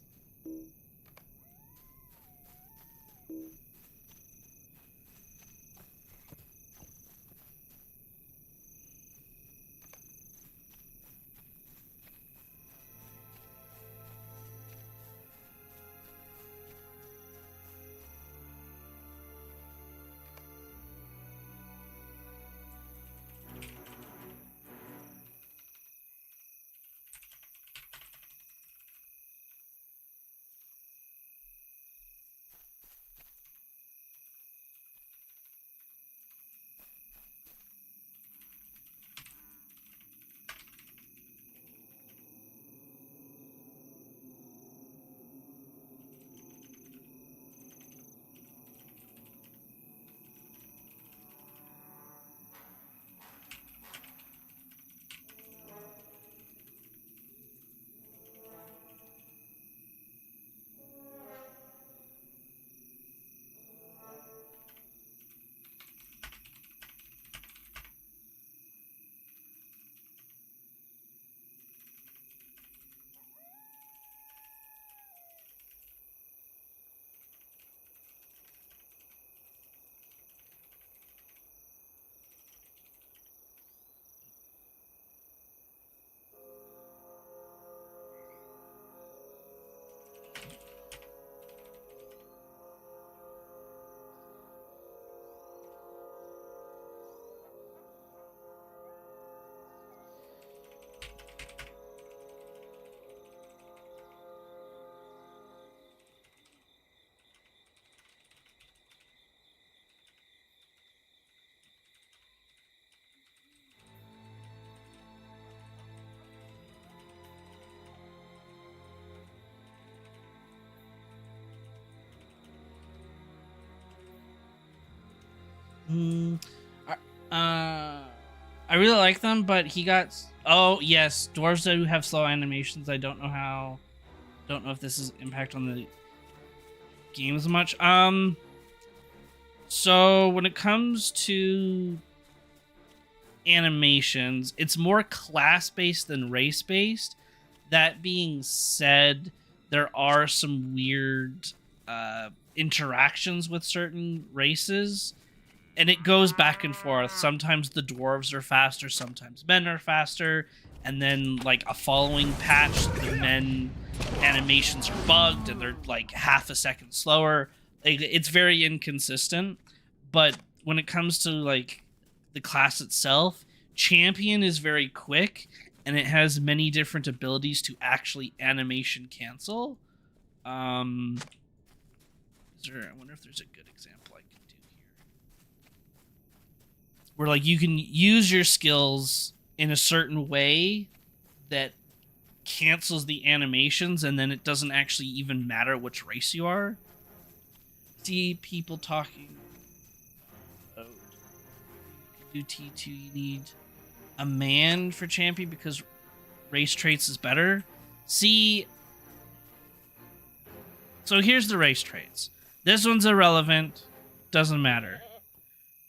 I really like them, but he got. Oh yes, dwarves do have slow animations. I don't know how. Don't know if this is impact on the game as much. So when it comes to animations, it's more class-based than race-based. That being said, there are some weird interactions with certain races, and it goes back and forth. Sometimes the dwarves are faster, sometimes men are faster, and then like a following patch, the men animations are bugged and they're like half a second slower. It's very inconsistent, but when it comes to like the class itself, champion is very quick and it has many different abilities to actually animation cancel. I wonder if there's a good example I can do here, where like you can use your skills in a certain way that cancels the animations, and then it doesn't actually even matter which race you are. See people talking. Oh, do T2, you need a man for champion because race traits is better. See, so here's the race traits. This one's irrelevant, doesn't matter.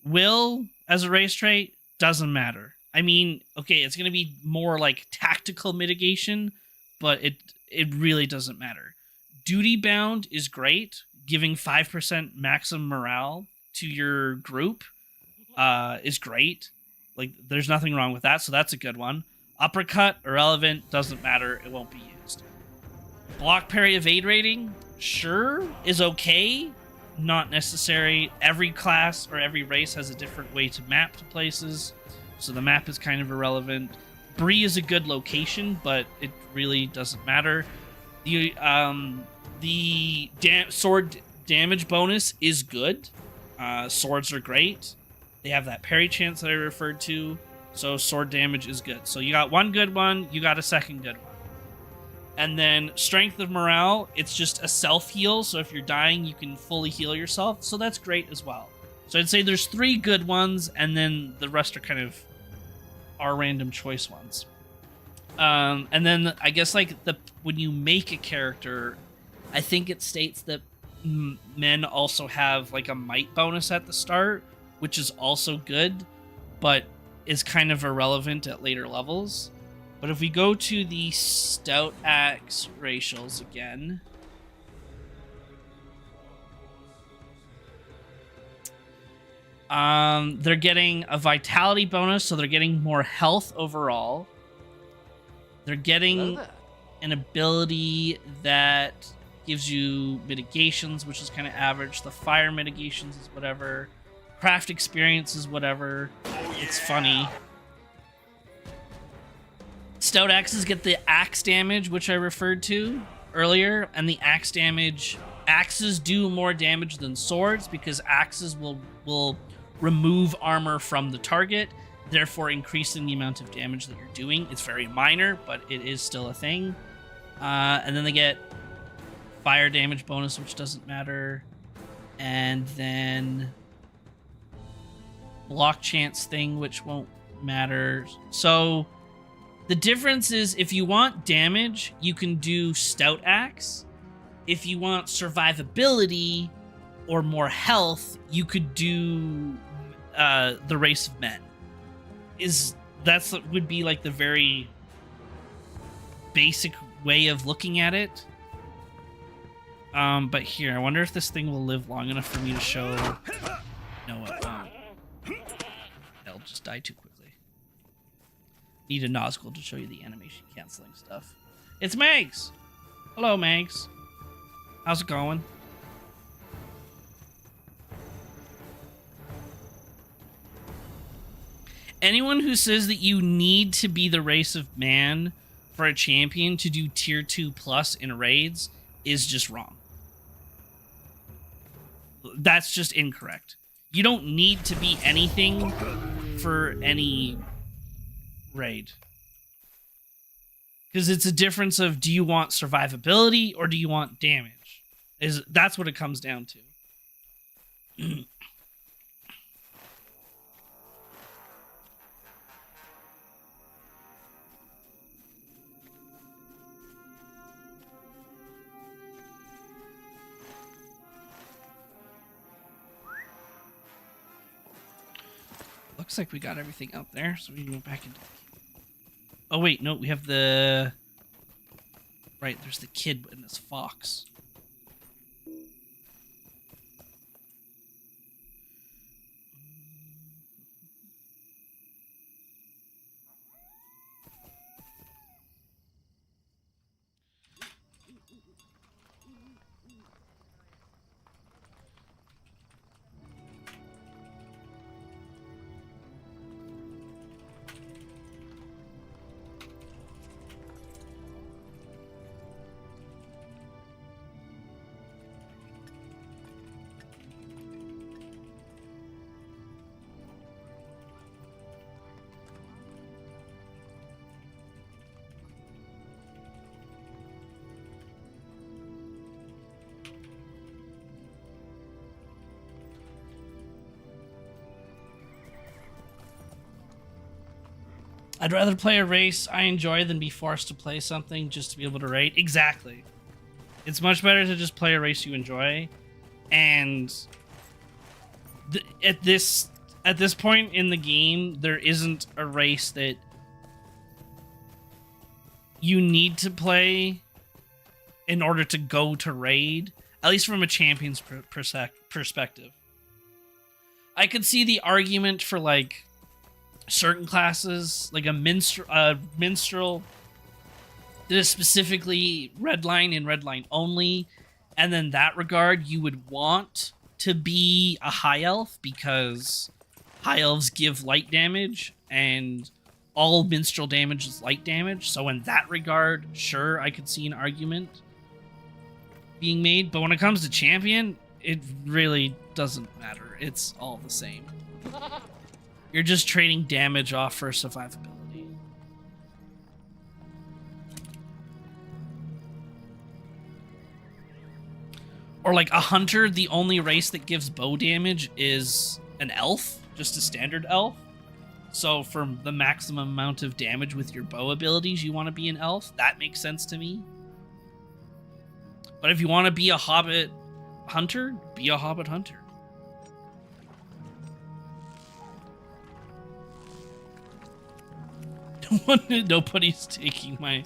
Will as a race trait doesn't matter. I mean, okay, it's gonna be more like tactical mitigation, but it really doesn't matter. Duty bound is great, giving 5% maximum morale to your group is great. Like, there's nothing wrong with that, so that's a good one. Uppercut, irrelevant, doesn't matter, it won't be used. Block parry evade rating, sure, is okay. not necessary. Every class or every race has a different way to map to places, so the map is kind of irrelevant. Bree is a good location, but it really doesn't matter. The sword damage bonus is good. Swords are great. They have that parry chance that I referred to, so sword damage is good. So you got one good one, you got a second good one. And then Strength of Morale, it's just a self-heal, so if you're dying, you can fully heal yourself, so that's great as well. So I'd say there's 3 good ones, and then the rest are kind of our random choice ones. And then I guess like when you make a character, I think it states that men also have like a might bonus at the start, which is also good, but is kind of irrelevant at later levels. But if we go to the Stout Axe racials again, they're getting a vitality bonus, so they're getting more health overall. They're getting an ability that gives you mitigations, which is kind of average. The fire mitigations is whatever. Craft experience is whatever. It's funny. Stout axes get the axe damage, which I referred to earlier, and the axe damage. Axes do more damage than swords because axes will remove armor from the target, therefore increasing the amount of damage that you're doing. It's very minor, but it is still a thing. And then they get fire damage bonus, which doesn't matter, and then block chance thing, which won't matter. So the difference is, if you want damage, you can do Stout Axe. If you want survivability or more health, you could do the Race of Men. Would be like the very basic way of looking at it. But here, I wonder if this thing will live long enough for me to show. No, it won't. It'll just die too quickly. Need a Nazgul to show you the animation canceling stuff. It's Megs! Hello, Megs. How's it going? Anyone who says that you need to be the Race of Man for a champion to do tier 2 plus in raids is just wrong. That's just incorrect. You don't need to be anything for any raid. Because it's a difference of, do you want survivability or do you want damage? That's what it comes down to. Looks like we got everything out there, so we can go back into... Oh, wait, no, we have the... Right, there's the kid and this fox. I'd rather play a race I enjoy than be forced to play something just to be able to raid. Exactly. It's much better to just play a race you enjoy. And at this point in the game, there isn't a race that you need to play in order to go to raid, at least from a champion's perspective. I could see the argument for like certain classes, like a minstrel that is specifically redline and redline only, and then that regard you would want to be a high elf because high elves give light damage and all minstrel damage is light damage. So in that regard, sure, I could see an argument being made. But when it comes to champion, it really doesn't matter. It's all the same. You're just trading damage off for survivability. Or like a hunter, the only race that gives bow damage is an elf, just a standard elf. So for the maximum amount of damage with your bow abilities, you want to be an elf. That makes sense to me. But if you want to be a hobbit hunter, be a hobbit hunter. Nobody's taking my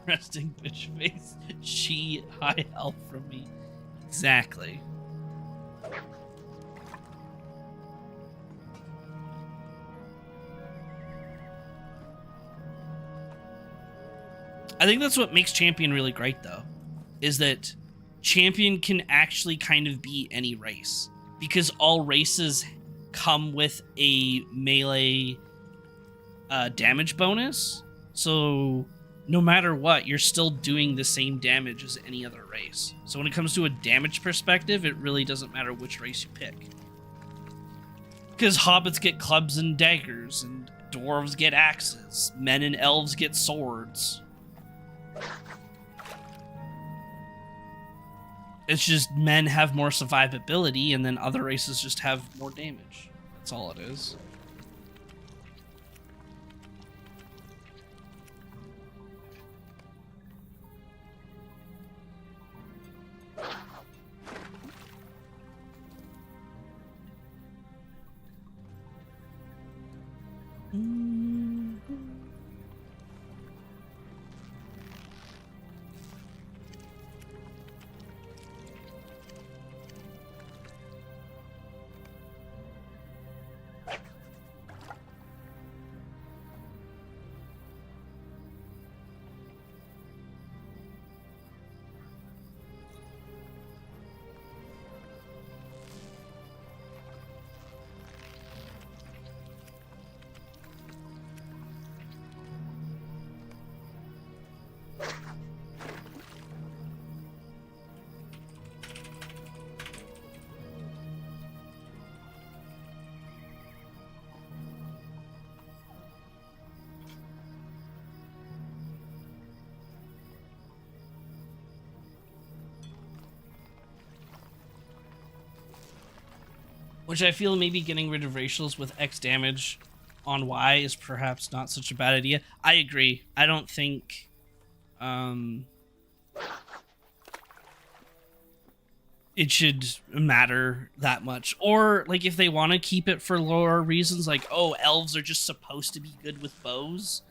resting bitch face. She high elf from me. Exactly. I think that's what makes Champion really great, though, is that Champion can actually kind of be any race, because all races come with a melee damage bonus. So no matter what, you're still doing the same damage as any other race. So when it comes to a damage perspective, it really doesn't matter which race you pick. Because hobbits get clubs and daggers, and dwarves get axes, men and elves get swords. It's just men have more survivability, and then other races just have more damage. That's all it is. Which I feel maybe getting rid of racials with X damage on Y is perhaps not such a bad idea. I agree. I don't think it should matter that much. Or like if they want to keep it for lore reasons, like, oh, elves are just supposed to be good with bows,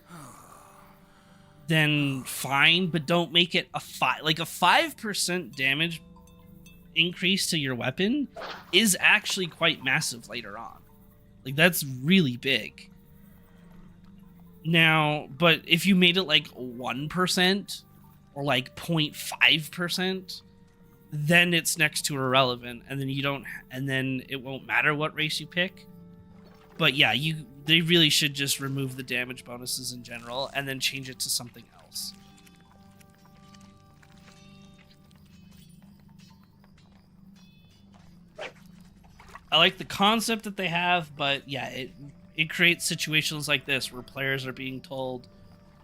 then fine, but don't make it a 5% damage increase to your weapon is actually quite massive later on. Like, that's really big. Now, but if you made it like 1% or like 0.5%, then it's next to irrelevant, and then you don't, and then it won't matter what race you pick. But yeah, they really should just remove the damage bonuses in general and then change it to something else. I like the concept that they have, but yeah, it creates situations like this where players are being told,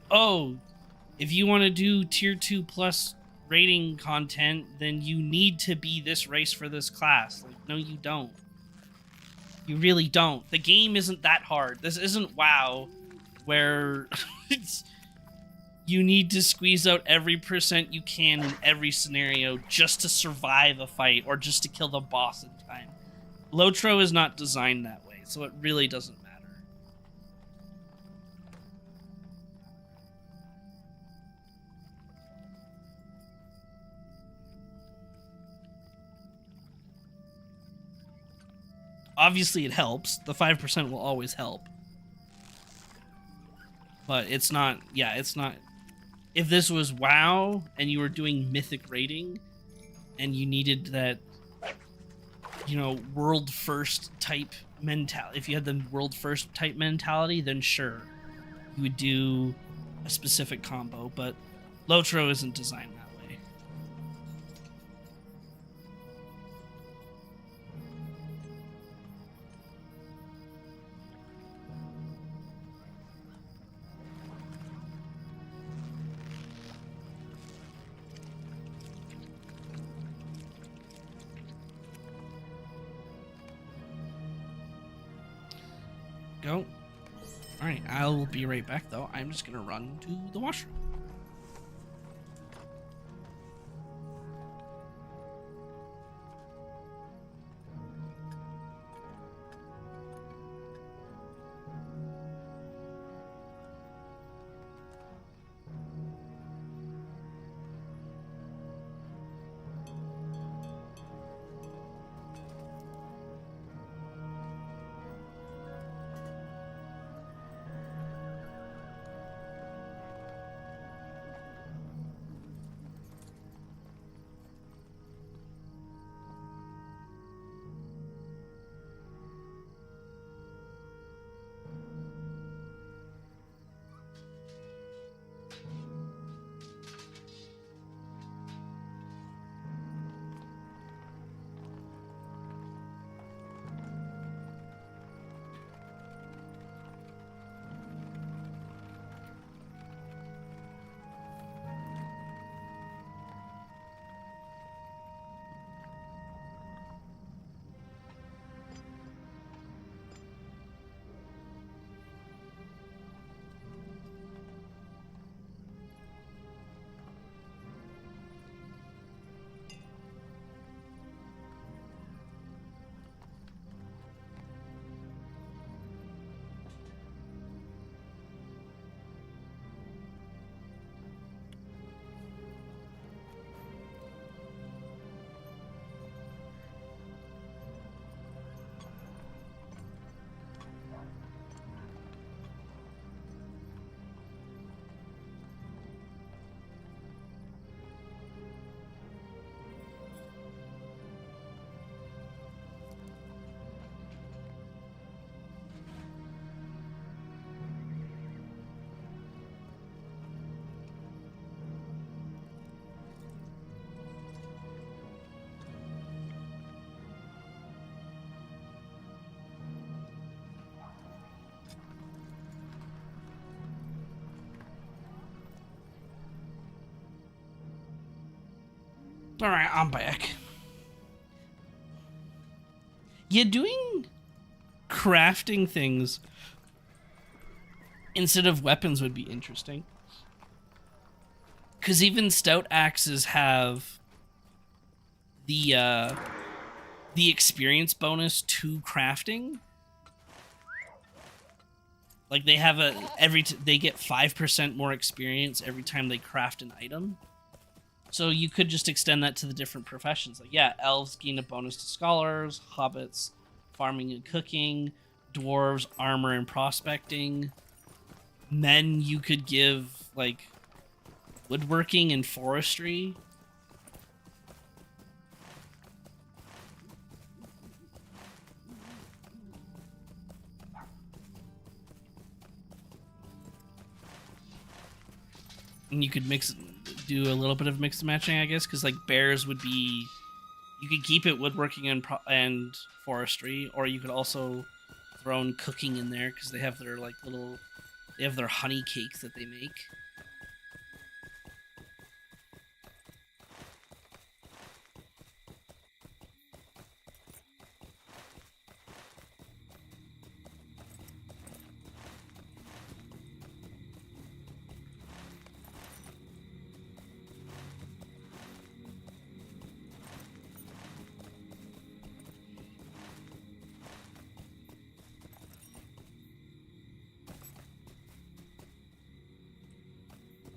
oh, if you want to do tier 2 plus rating content, then you need to be this race for this class. Like, no, you don't. You really don't. The game isn't that hard. This isn't WoW, where you need to squeeze out every percent you can in every scenario just to survive a fight or just to kill the boss in time. Lotro is not designed that way, so it really doesn't matter. Obviously it helps. The 5% will always help. But it's not, yeah, it's not. If this was WoW and you were doing mythic rating and you needed that you know, world first type mentality. If you had the world first type mentality, then sure, you would do a specific combo, but Lotro isn't designed that way. Go. All right, I'll be right back though. I'm just gonna run to the washroom. All right, I'm back. Yeah, doing crafting things instead of weapons would be interesting. Because even stout axes have the experience bonus to crafting. Like they have they get 5% more experience every time they craft an item. So you could just extend that to the different professions. Like, yeah, elves gain a bonus to scholars, hobbits, farming and cooking, dwarves, armor and prospecting. Men, you could give, like, woodworking and forestry. And you could do a little bit of mix and matching, I guess, because like bears would be, you could keep it woodworking and forestry, or you could also throw in cooking in there because they have their like they have their honey cakes that they make.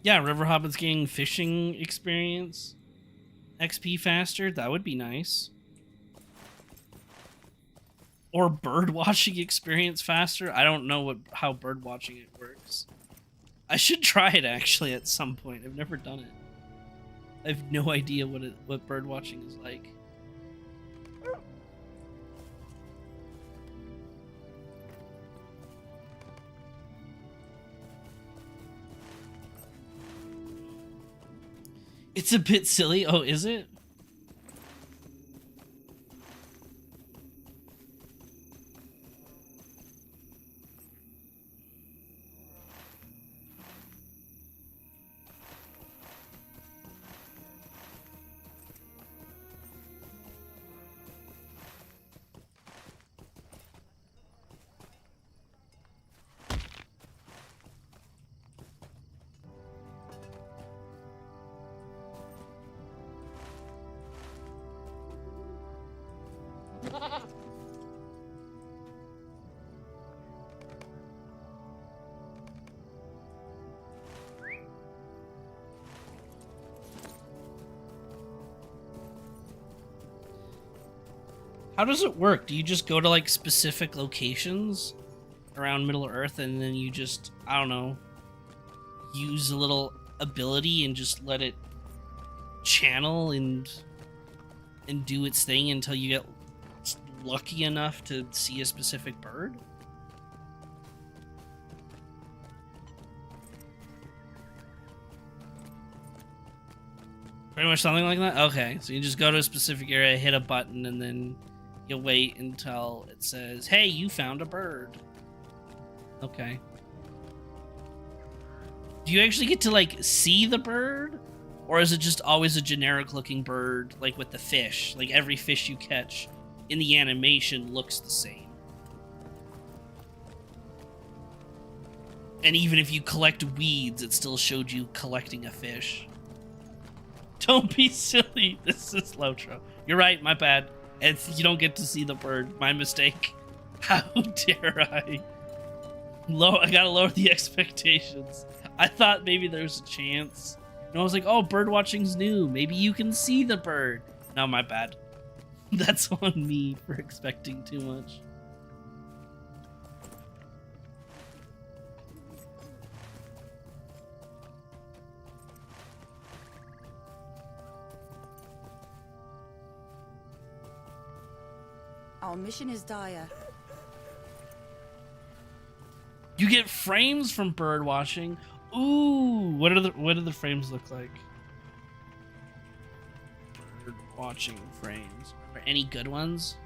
Yeah, River Hobbits getting fishing experience XP faster. That would be nice. Or bird watching experience faster. I don't know how bird watching it works. I should try it actually at some point. I've never done it. I have no idea what bird watching is like. It's a bit silly. Oh, is it? How does it work? Do you just go to like specific locations around Middle Earth and then you just, I don't know, use a little ability and just let it channel and do its thing until you get lucky enough to see a specific bird? Pretty much something like that? Okay, so you just go to a specific area, hit a button, and then you wait until it says, hey, you found a bird. Okay. Do you actually get to, like, see the bird? Or is it just always a generic-looking bird, like with the fish? Like, every fish you catch in the animation looks the same. And even if you collect weeds, it still showed you collecting a fish. Don't be silly. This is Lotro. You're right, my bad. You don't get to see the bird. My mistake. How dare I? I gotta lower the expectations. I thought maybe there's a chance. And I was like, oh, bird watching's new. Maybe you can see the bird. No, my bad. That's on me for expecting too much. Our mission is dire. You get frames from bird watching. Ooh, what do the frames look like? Bird watching frames. Are any good ones?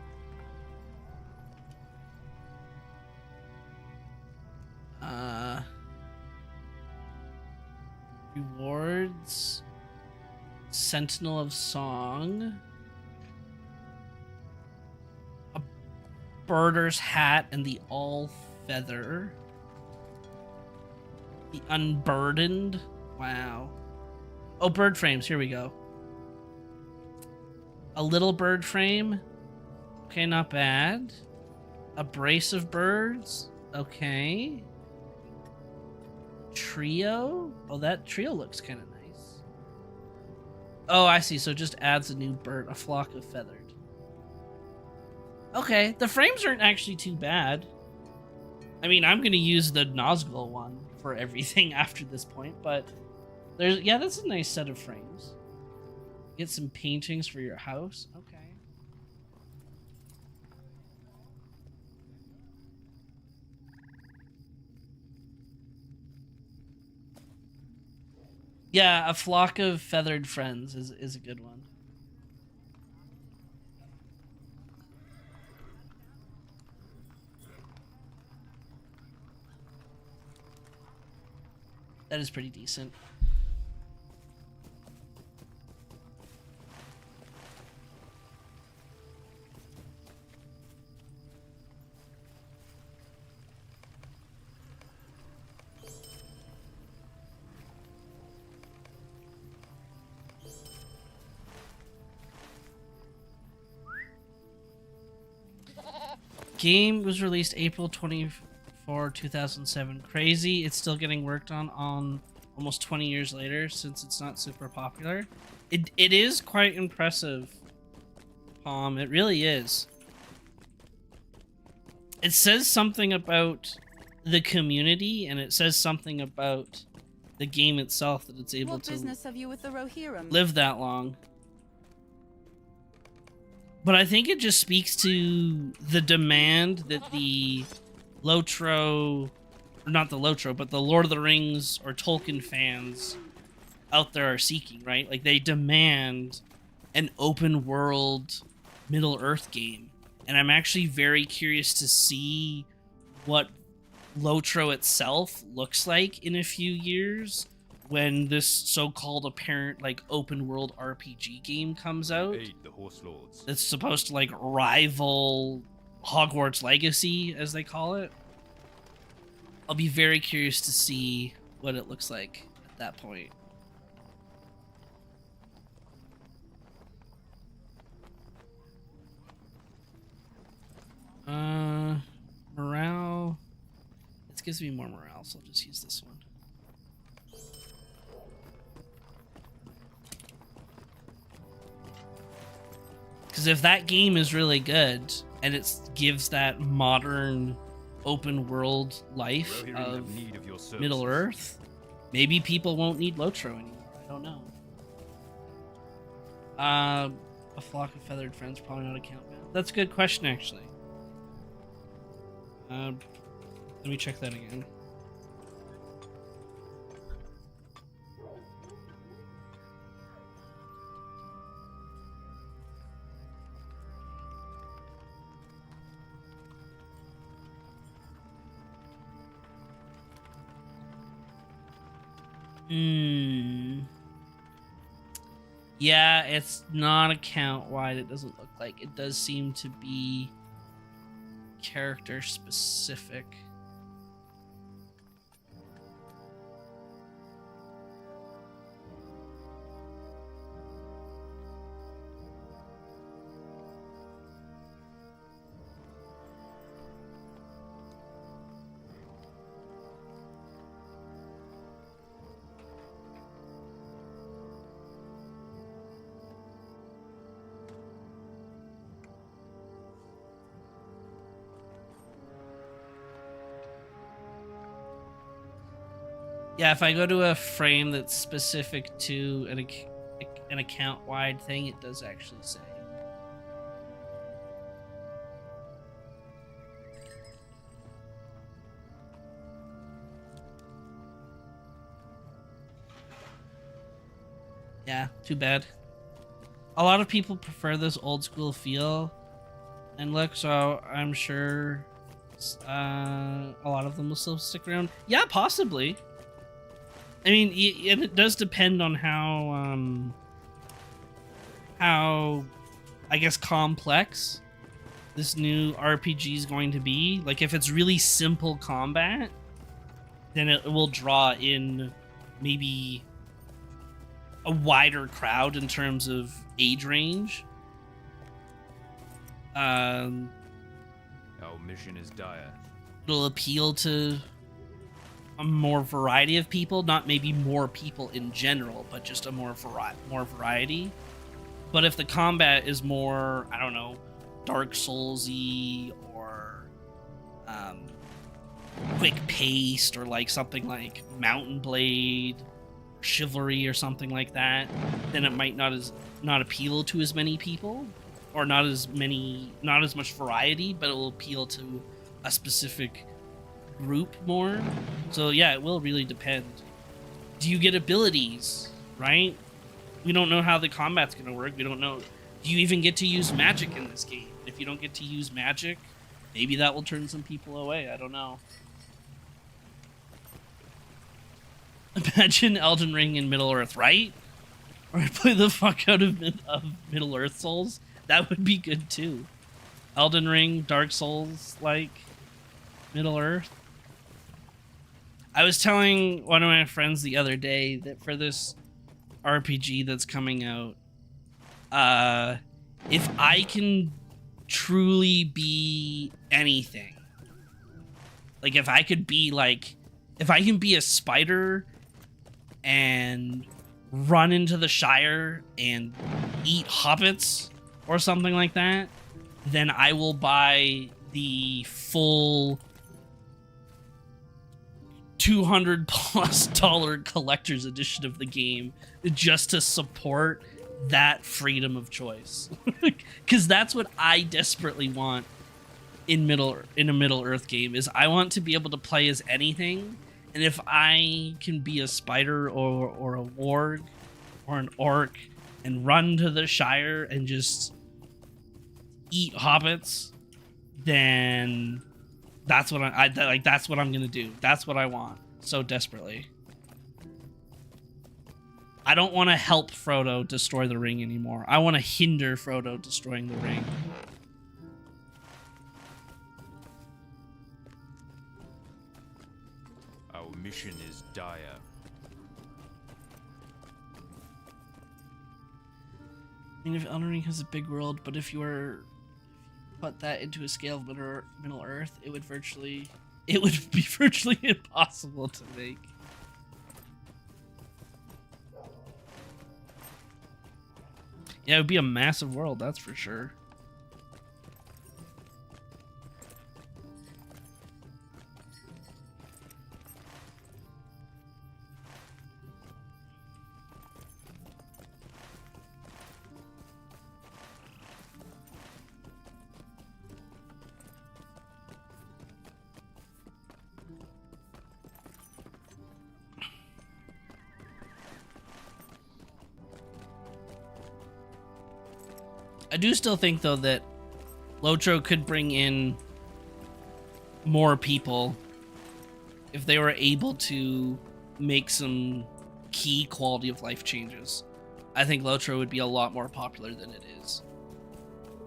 Rewards. Sentinel of Song. A birder's hat and the all feather. The unburdened. Wow. Oh, bird frames. Here we go. A little bird frame. Okay, not bad. A brace of birds. Okay. Trio. Oh, that trio looks kind of nice. Oh, I see. So it just adds a new bird. A flock of feathered. Okay. The frames aren't actually too bad. I mean, I'm going to use the Nazgul one for everything after this point, but there's, yeah, that's a nice set of frames. Get some paintings for your house. Okay. Yeah, a flock of feathered friends is a good one. That is pretty decent. Game was released April 24, 2007. Crazy. It's still getting worked on almost 20 years later since it's not super popular. It is quite impressive, Palm. It really is. It says something about the community, and it says something about the game itself that it's able What to business have you with the Rohirrim? live that long. But I think it just speaks to the demand that the Lotro, or not the Lotro, but the Lord of the Rings or Tolkien fans out there are seeking, right? Like they demand an open world Middle Earth game. And I'm actually very curious to see what Lotro itself looks like in a few years when this so-called apparent like open world RPG game comes out. Aid the Horse Lords. It's supposed to like rival Hogwarts Legacy, as they call it. I'll be very curious to see what it looks like at that point. Morale. This gives me more morale, so I'll just use this one. Because if that game is really good and it gives that modern open world life Rohirrim of have need of your services. Middle Earth, maybe people won't need Lotro anymore. I don't know. A flock of feathered friends probably not a count man. That's a good question, actually. Let me check that again. Yeah, it's not account wide. It doesn't look like. It does seem to be character specific. Yeah, if I go to a frame that's specific to an account-wide thing, it does actually say. Yeah, too bad. A lot of people prefer this old school feel and look, so I'm sure a lot of them will still stick around. Yeah, possibly. I mean, and it does depend on how I guess complex this new RPG is going to be. Like, if it's really simple combat, then it will draw in maybe a wider crowd in terms of age range. Our mission is dire. It'll appeal to a more variety of people, not maybe more people in general, but just a more variety. But if the combat is more, I don't know, Dark Souls-y or quick paced, or like something like Mountain Blade, Chivalry, or something like that, then it might not appeal to as many people, or not as much variety, but it will appeal to a specific group more. So yeah, it will really depend. Do you get abilities, right? We don't know how the combat's gonna work. We don't know. Do you even get to use magic in this game? If you don't get to use magic, maybe that will turn some people away. I don't know. Imagine Elden Ring in Middle Earth, right? Or I play the fuck out of Middle Earth Souls. That would be good too. Elden Ring, Dark Souls, like Middle Earth. I was telling one of my friends the other day that for this RPG that's coming out, if I can truly be anything, like if I can be a spider and run into the Shire and eat hobbits or something like that, then I will buy the full $200+ collector's edition of the game just to support that freedom of choice. Because that's what I desperately want in a Middle Earth game, is I want to be able to play as anything And if I can be a spider or a warg or an orc and run to the Shire and just eat hobbits, then that's what that's what I'm gonna do. That's what I want so desperately. I don't want to help Frodo destroy the ring anymore. I want to hinder Frodo destroying the ring. Our mission is dire. I mean, if Elden Ring has a big world, but if you were put that into a scale of Middle Earth, it would be virtually impossible to make. Yeah, it would be a massive world, that's for sure. I do still think, though, that Lotro could bring in more people if they were able to make some key quality of life changes. I think Lotro would be a lot more popular than it is.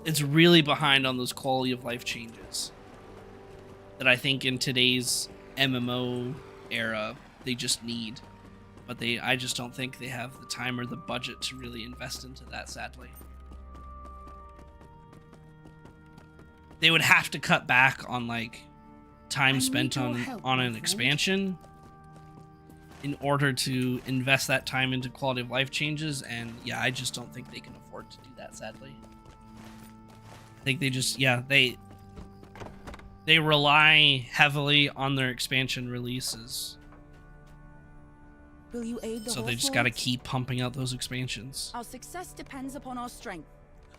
It's really behind on those quality of life changes that I think in today's MMO era they just need. But I just don't think they have the time or the budget to really invest into that, sadly. They would have to cut back on like time spent on an expansion in order to invest that time into quality of life changes, and yeah, I just don't think they can afford to do that, sadly. I think they just, yeah, they rely heavily on their expansion releases. Will you aid the So they just got to keep pumping out those expansions. Our success depends upon our strength.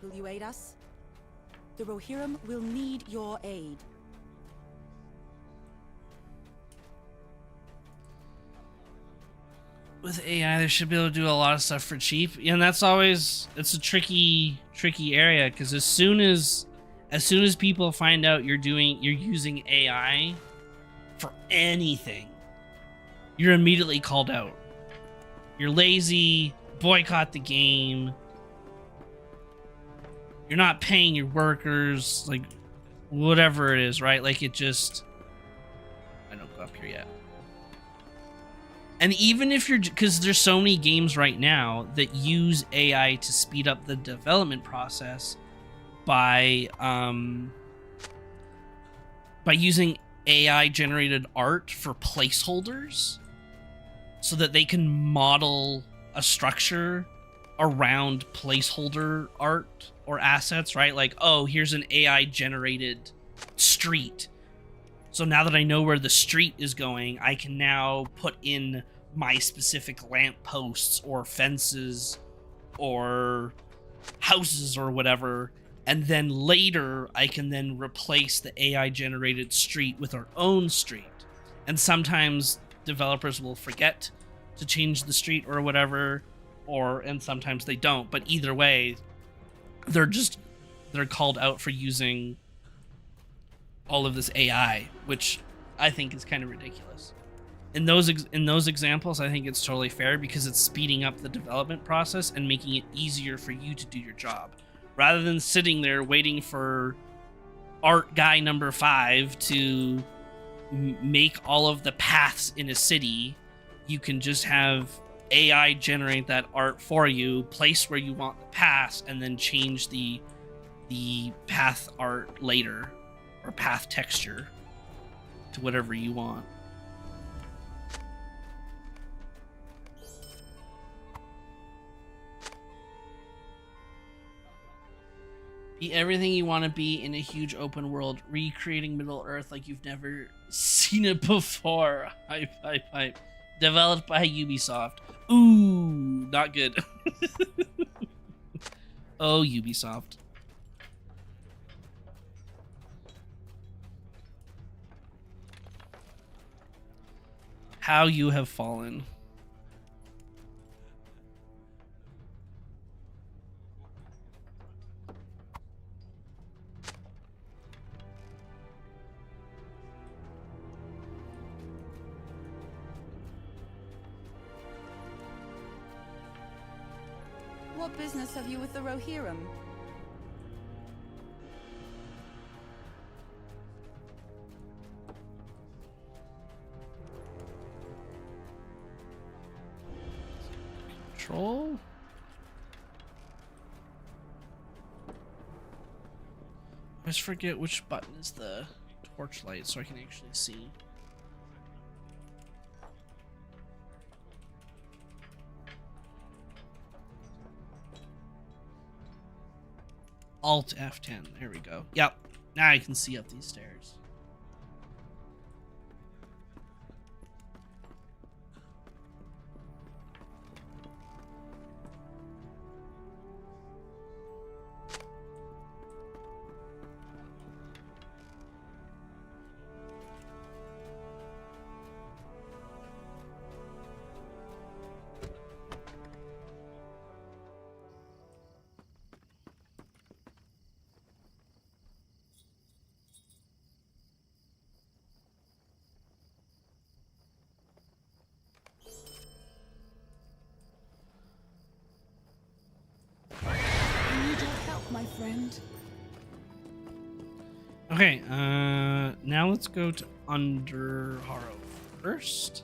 Will you aid us? The Rohirrim will need your aid. With AI, they should be able to do a lot of stuff for cheap. And that's always, it's a tricky area, because as soon as people find out you're using AI for anything, you're immediately called out. You're lazy, boycott the game. You're not paying your workers, like, whatever it is, right? Like, it just... I don't go up here yet. And even if you're... Because there's so many games right now that use AI to speed up the development process by using AI-generated art for placeholders so that they can model a structure around placeholder art or assets, right? Like, oh, here's an AI generated street. So now that I know where the street is going, I can now put in my specific lampposts or fences or houses or whatever. And then later I can then replace the AI generated street with our own street. And sometimes developers will forget to change the street or whatever, and sometimes they don't. But either way, they're called out for using all of this AI, which I think is kind of ridiculous. In those examples, I think it's totally fair because it's speeding up the development process and making it easier for you to do your job, rather than sitting there waiting for art guy number 5 to make all of the paths in a city. You can just have AI generate that art for you, place where you want the paths, and then change the path art later, or path texture, to whatever you want. Be everything you want to be in a huge open world, recreating Middle Earth like you've never seen it before. Hype. Developed by Ubisoft. Ooh, not good. Oh, Ubisoft. how you have fallen. What business have you with the Rohirrim? Control. I always forget which button is the torchlight so I can actually see. Alt F10. There we go. Yep. Now I can see up these stairs. I need your help, my friend. Okay, now let's go to Under Harrow first.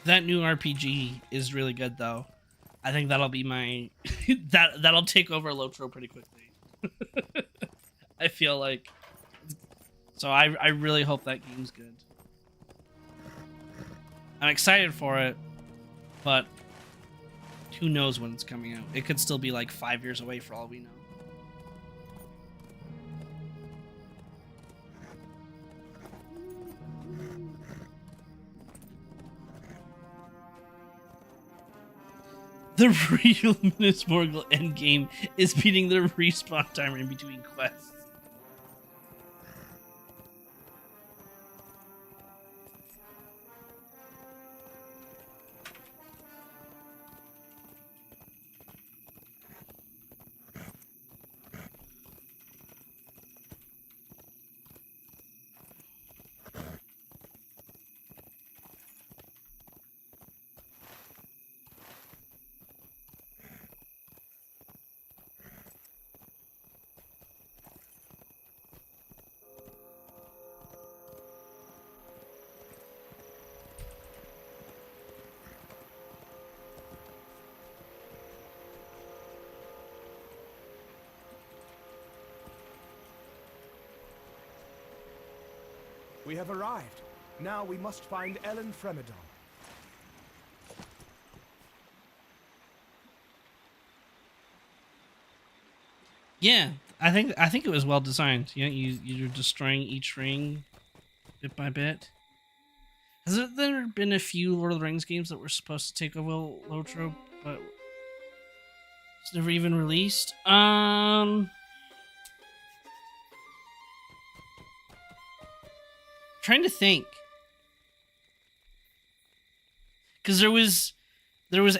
That new RPG is really good, though. I think that'll be my that'll take over Lotro pretty quickly. I feel like. So I really hope that game's good. I'm excited for it, but who knows when it's coming out? It could still be like 5 years away for all we know. The real Minas Morgul endgame is beating the respawn timer in between quests. We have arrived. Now we must find Ellen Fremedon. Yeah, I think it was well designed. Yeah, you're destroying each ring bit by bit. Has there been a few Lord of the Rings games that were supposed to take over Lotro, but it's never even released? Trying to think, because there was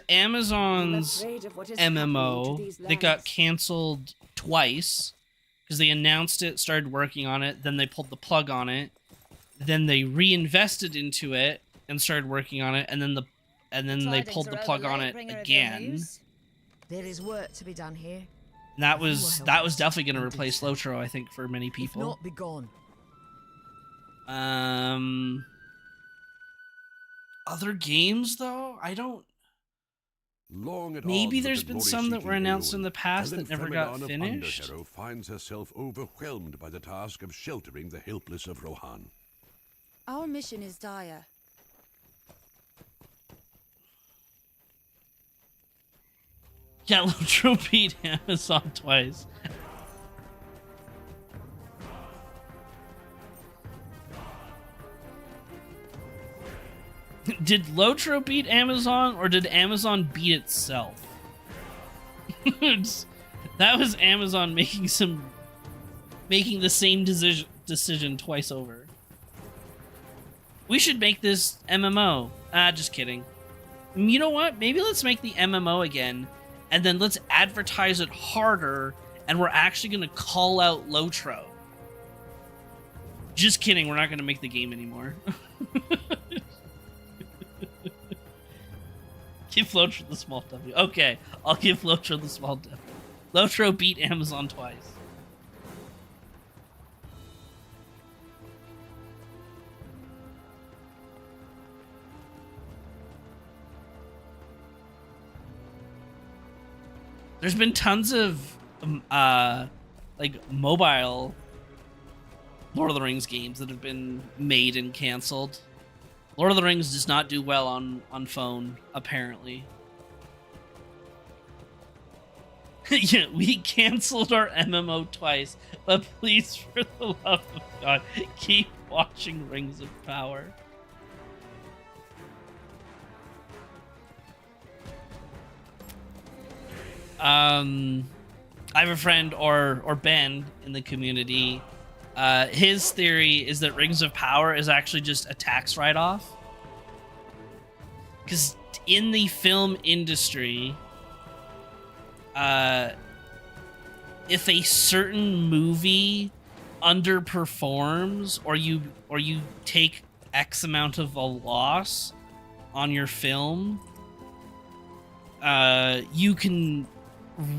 Amazon's MMO that got canceled twice because they announced it, started working on it, then they pulled the plug on it, then they reinvested into it and started working on it, and then they pulled the plug on it again. There is work to be done here. And that was definitely going to replace Lotro, I think, for many people. If not, be gone. Other games though, I don't. Long at Maybe odds there's with the been some that were announced glory-seeking in the past Helen that never got Fremenaan of finished. Underharrow finds herself overwhelmed by the task of sheltering the helpless of Rohan. Our mission is dire. Yeah, Lotro beat Amazon twice. Did Lotro beat Amazon, or did Amazon beat itself? That was Amazon making the same decision twice over. We should make this MMO. Just kidding. You know what? Maybe let's make the MMO again, and then let's advertise it harder, and we're actually going to call out Lotro. Just kidding, we're not going to make the game anymore. Give Lotro the small W. Okay, I'll give Lotro the small W. Lotro beat Amazon twice. There's been tons of like mobile Lord of the Rings games that have been made and canceled. Lord of the Rings does not do well on phone, apparently. Yeah, we canceled our MMO twice, but please, for the love of God, keep watching Rings of Power. I have a friend, or Ben, in the community. His theory is that Rings of Power is actually just a tax write-off. Because in the film industry, if a certain movie underperforms, or you take X amount of a loss on your film, you can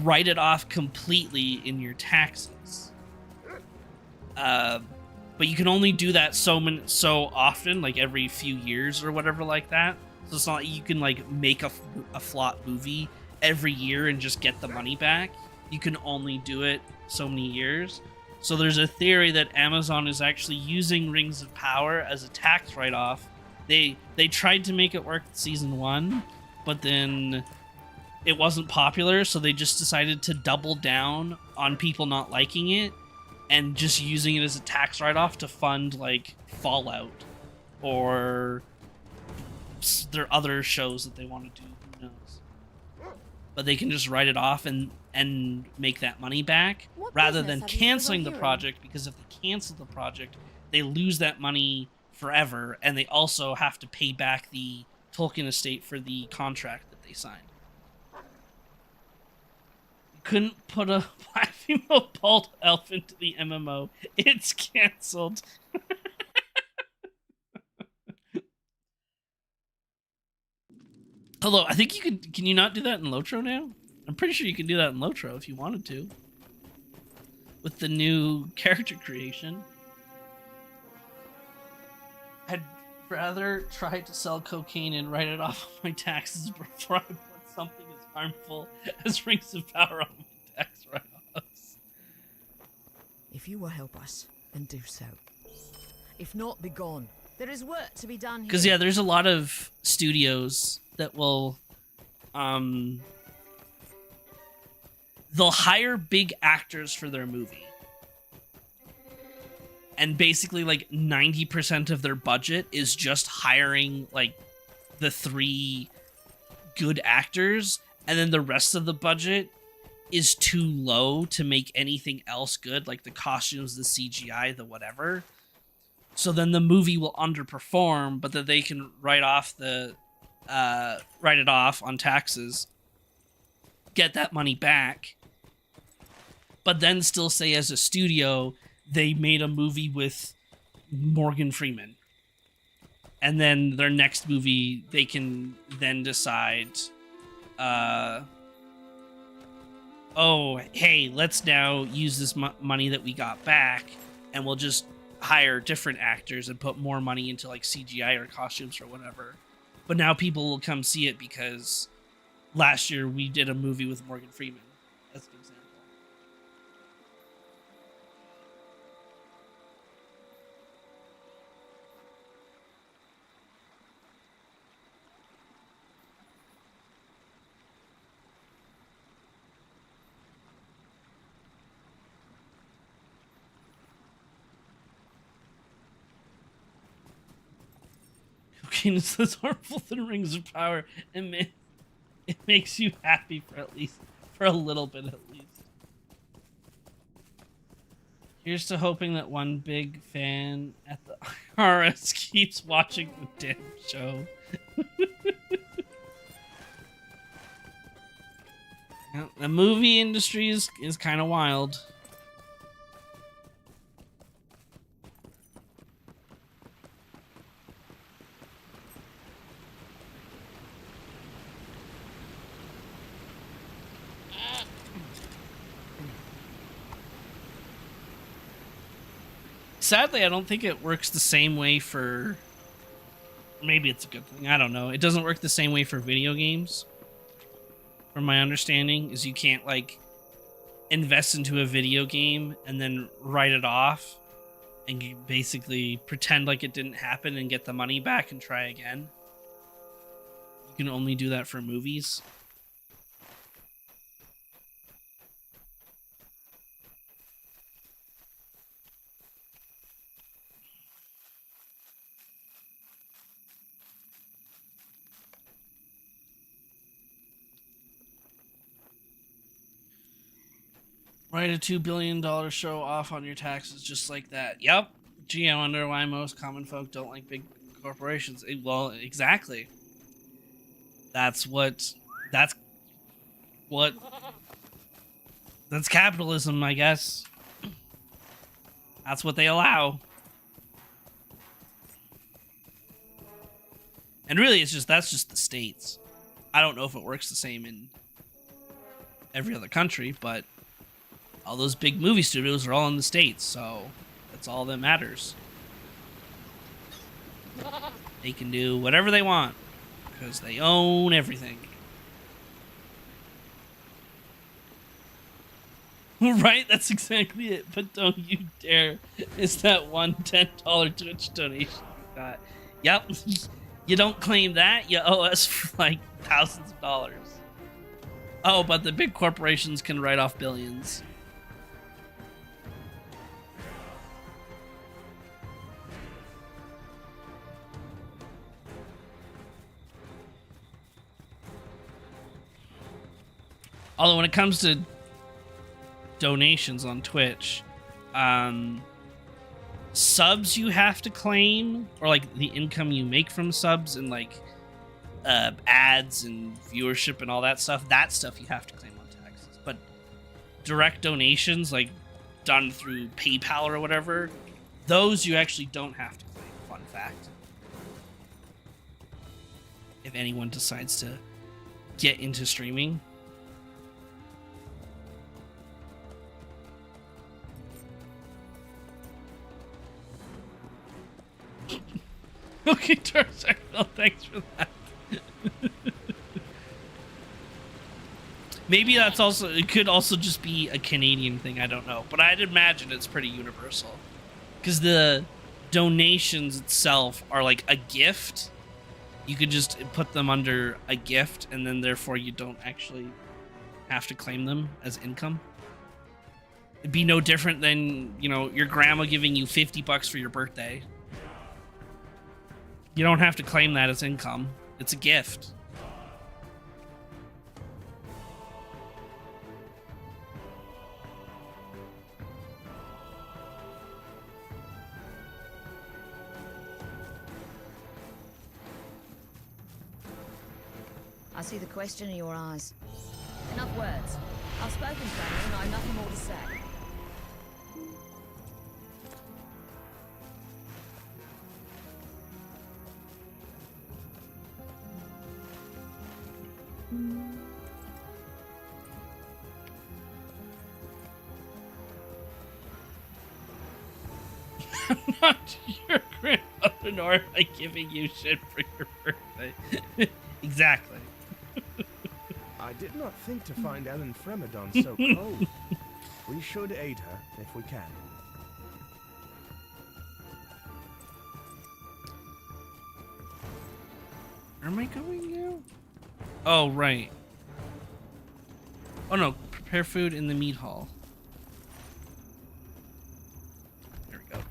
write it off completely in your taxes. But you can only do that so often, like every few years or whatever like that. So it's not like you can like make a flop movie every year and just get the money back. You can only do it so many years. So there's a theory that Amazon is actually using Rings of Power as a tax write-off. They tried to make it work in season 1, but then it wasn't popular, so they just decided to double down on people not liking it and just using it as a tax write-off to fund like Fallout or their other shows that they want to do. Who knows? But they can just write it off and make that money back rather than canceling the project, because if they cancel the project, they lose that money forever, and they also have to pay back the Tolkien estate for the contract that they signed. Couldn't put a black female bald elf into the MMO. It's canceled. Although, I think you could... Can you not do that in Lotro now? I'm pretty sure you can do that in Lotro if you wanted to. With the new character creation. I'd rather try to sell cocaine and write it off on my taxes before I put something as harmful as Rings of Power on my tax write-offs. If you will help us, then do so. If not, be gone. There is work to be done here. Because, yeah, there's a lot of studios that will they'll hire big actors for their movie. And basically like 90% of their budget is just hiring like the 3 good actors, and then the rest of the budget is too low to make anything else good, like the costumes, the CGI, the whatever. So then the movie will underperform, but that they can write it off on taxes, get that money back, but then still say as a studio they made a movie with Morgan Freeman. And then their next movie, they can then decide, oh, hey, let's now use this money that we got back, and we'll just hire different actors and put more money into like CGI or costumes or whatever. But now people will come see it because last year we did a movie with Morgan Freeman. That's an example. Cocaine is less harmful than Rings of Power, and it makes you happy for a little bit at least. Here's to hoping that one big fan at the IRS keeps watching the damn show. Yeah, the movie industry is kind of wild. Sadly, I don't think it works the same way for... Maybe it's a good thing. I don't know. It doesn't work the same way for video games. From my understanding, is you can't, like, invest into a video game and then write it off and you basically pretend like it didn't happen and get the money back and try again. You can only do that for movies. Write a $2 billion show off on your taxes just like that. Yep. Gee, I wonder why most common folk don't like big corporations. Well, exactly. That's capitalism, I guess. That's what they allow. And really, that's just the States. I don't know if it works the same in every other country, but all those big movie studios are all in the States, so that's all that matters. They can do whatever they want because they own everything. Right? That's exactly it. But don't you dare. It's that one $10 Twitch donation you got. Yep. You don't claim that. You owe us for like thousands of dollars. Oh, but the big corporations can write off billions. Although when it comes to donations on Twitch, subs you have to claim, or like the income you make from subs and like ads and viewership and all that stuff you have to claim on taxes. But direct donations, like done through PayPal or whatever, those you actually don't have to claim. Fun fact. If anyone decides to get into streaming. Okay, Tarzan, no, thanks for that. Maybe that's also, it could also just be a Canadian thing, I don't know. But I'd imagine it's pretty universal. Because the donations itself are like a gift. You could just put them under a gift, and then therefore you don't actually have to claim them as income. It'd be no different than, you know, your grandma giving you $50 for your birthday. You don't have to claim that as income. It's a gift. I see the question in your eyes. Enough words. I've spoken, Daniel, and I have nothing more to say. I'm not your grandmother, nor am I giving you shit for your birthday. Exactly. I did not think to find Ellen Fremedon so cold. We should aid her if we can. Where am I going now? Oh, right. Oh no, prepare food in the meat hall. There we go.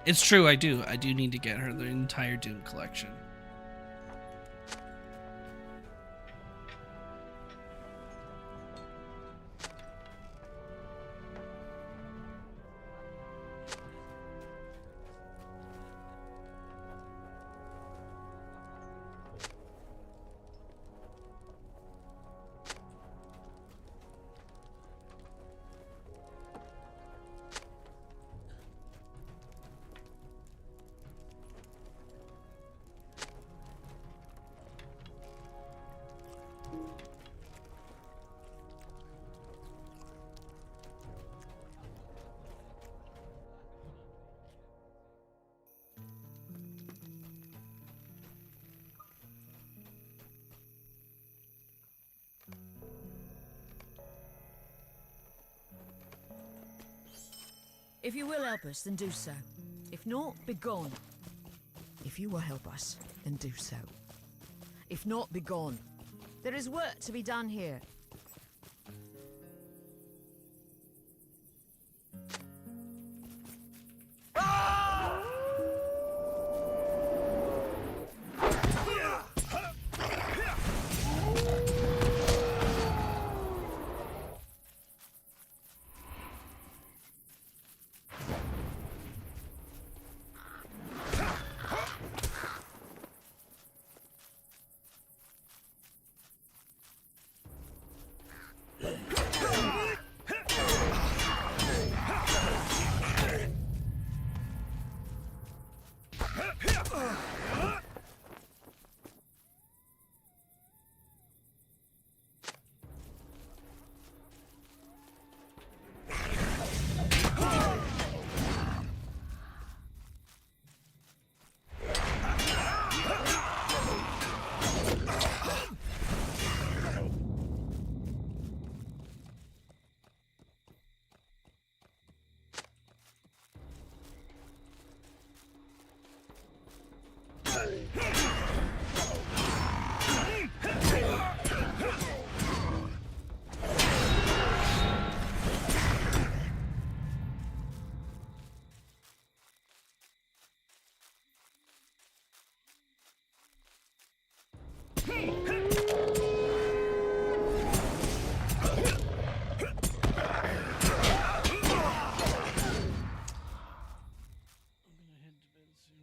It's true, I do. I do need to get her the entire Doom collection. If you will help us, then do so. If not, be gone. If you will help us, then do so. If not, be gone. There is work to be done here.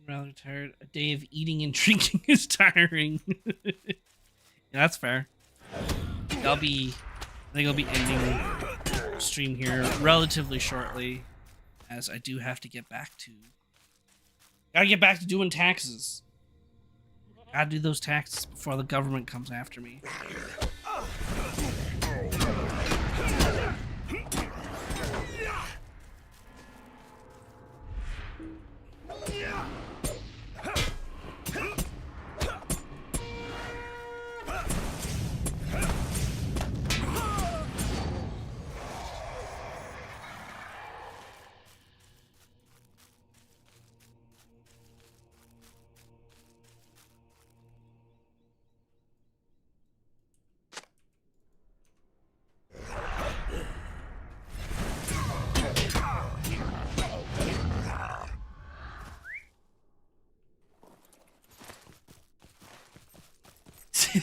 Rather tired. A day of eating and drinking is tiring. Yeah, that's fair. I think I'll be ending stream here relatively shortly, as I do have to get back to. Gotta get back to doing taxes. Gotta do those taxes before the government comes after me.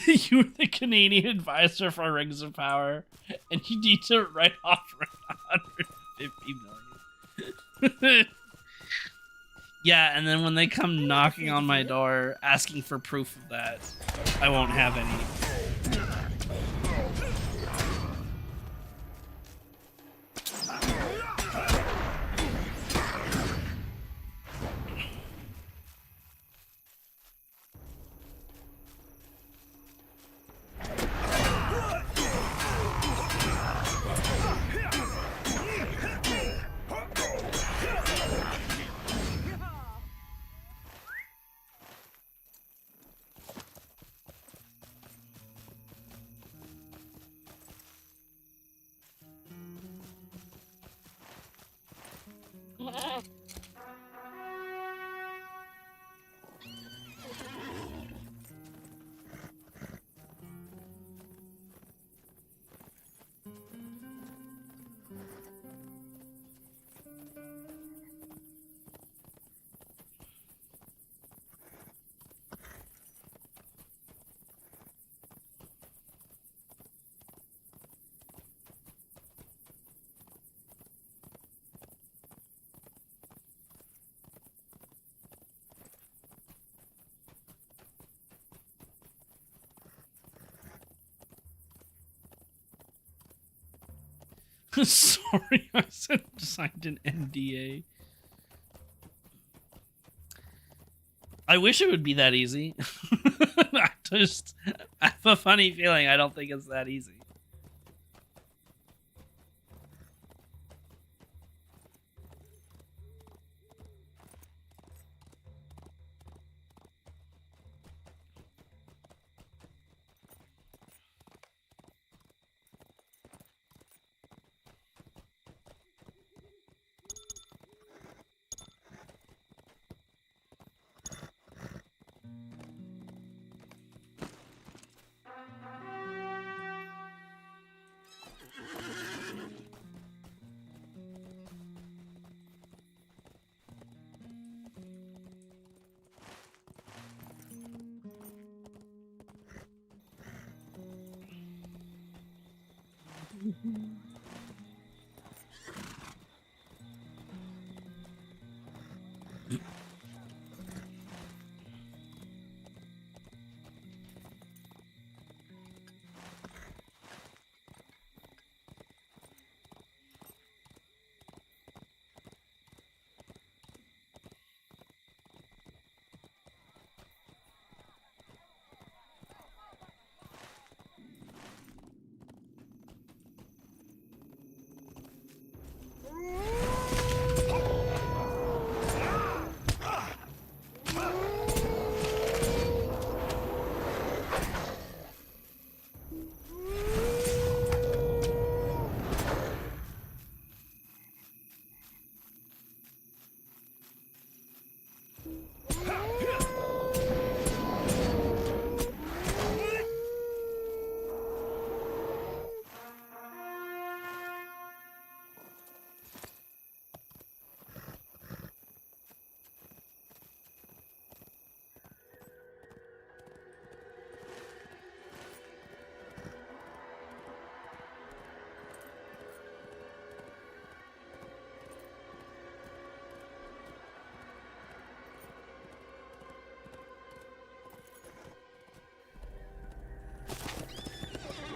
You were the Canadian advisor for Rings of Power, and you need to write off 150 million. Yeah, and then when they come knocking on my door asking for proof of that, I won't have any. Sorry, I signed an NDA. I wish it would be that easy. I have a funny feeling I don't think it's that easy.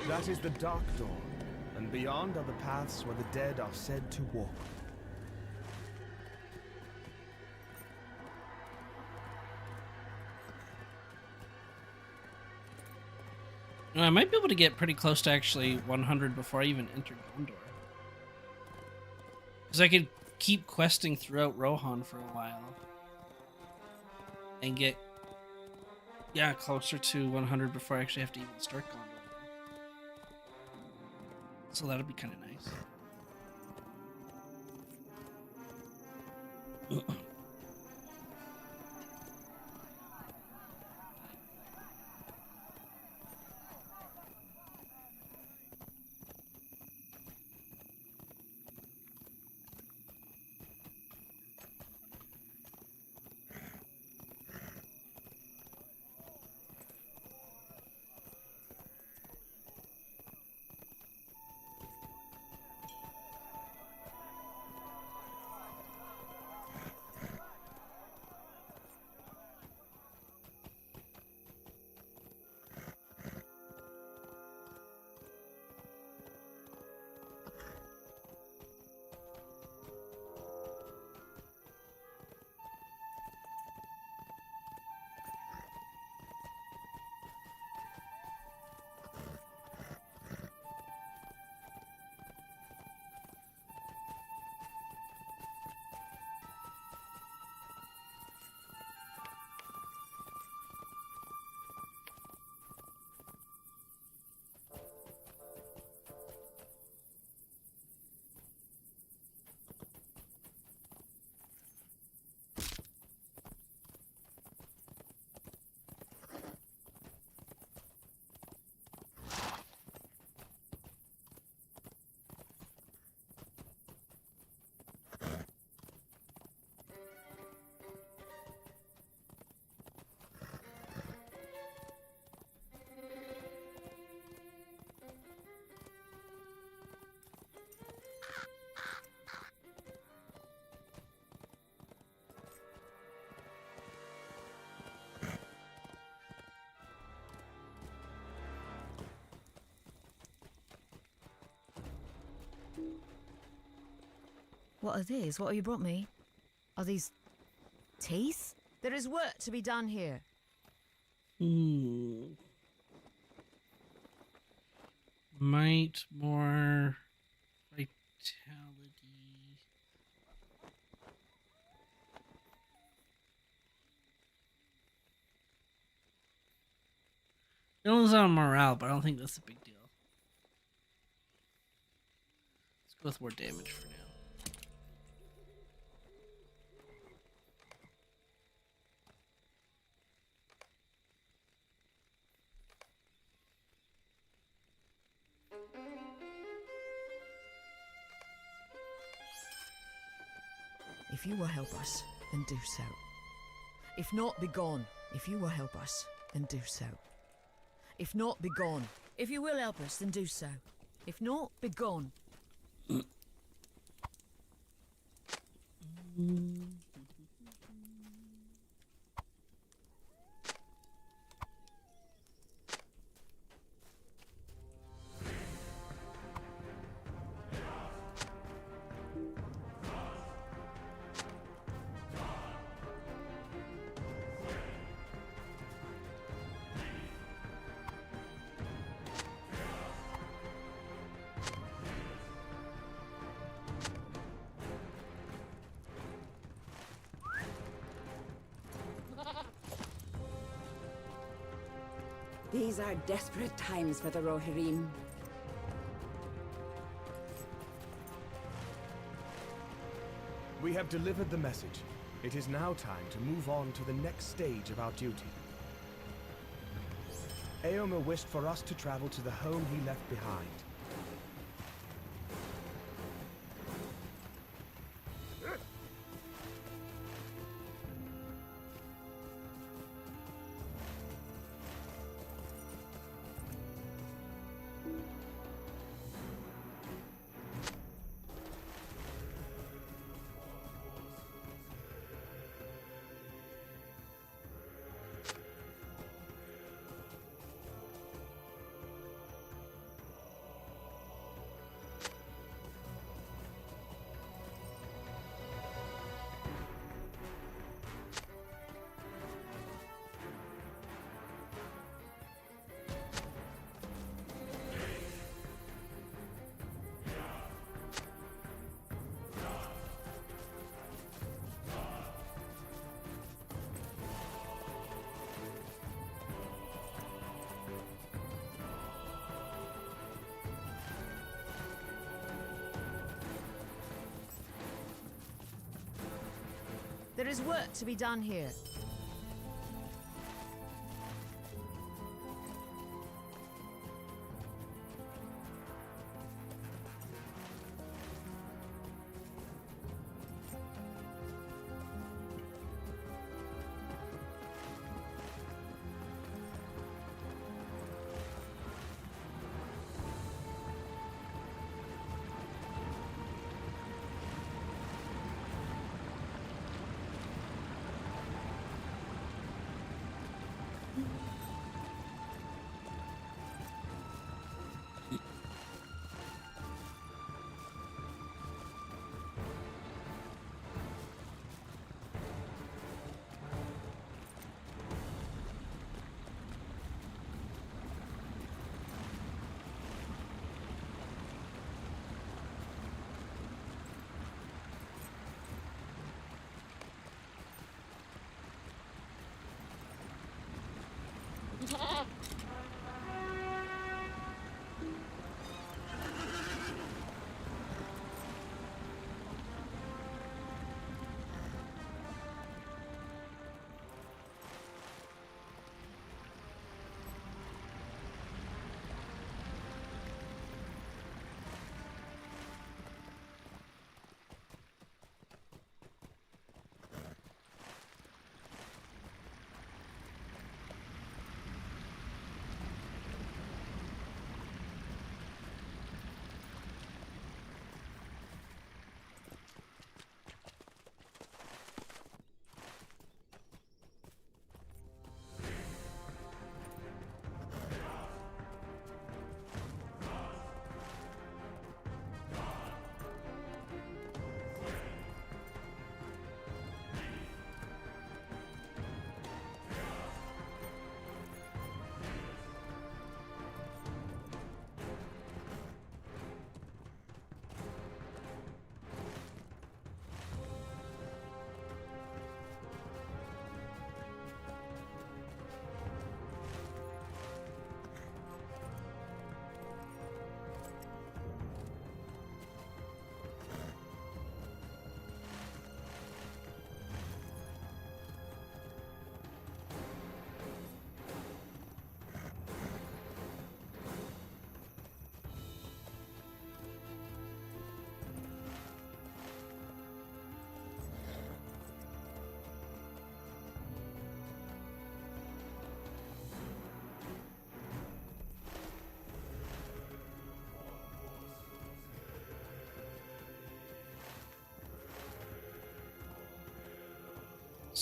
That is the Dark Door, and beyond are the paths where the dead are said to walk. I might be able to get pretty close to actually 100 before I even enter Gondor. Because I could keep questing throughout Rohan for a while. And get, yeah, closer to 100 before I actually have to even start Gondor. So that'll be kind of nice. What are these? What have you brought me? Are these teeth? There is work to be done here. Might, more vitality. It was on morale, but I don't think that's a big deal. Let's go with more damage for now. If you will help us, then do so. If not, be gone. If you will help us, then do so. If not, be gone. If you will help us, then do so. If not, be gone. These are desperate times for the Rohirrim. We have delivered the message. It is now time to move on to the next stage of our duty. Éomer wished for us to travel to the home he left behind. There is work to be done here.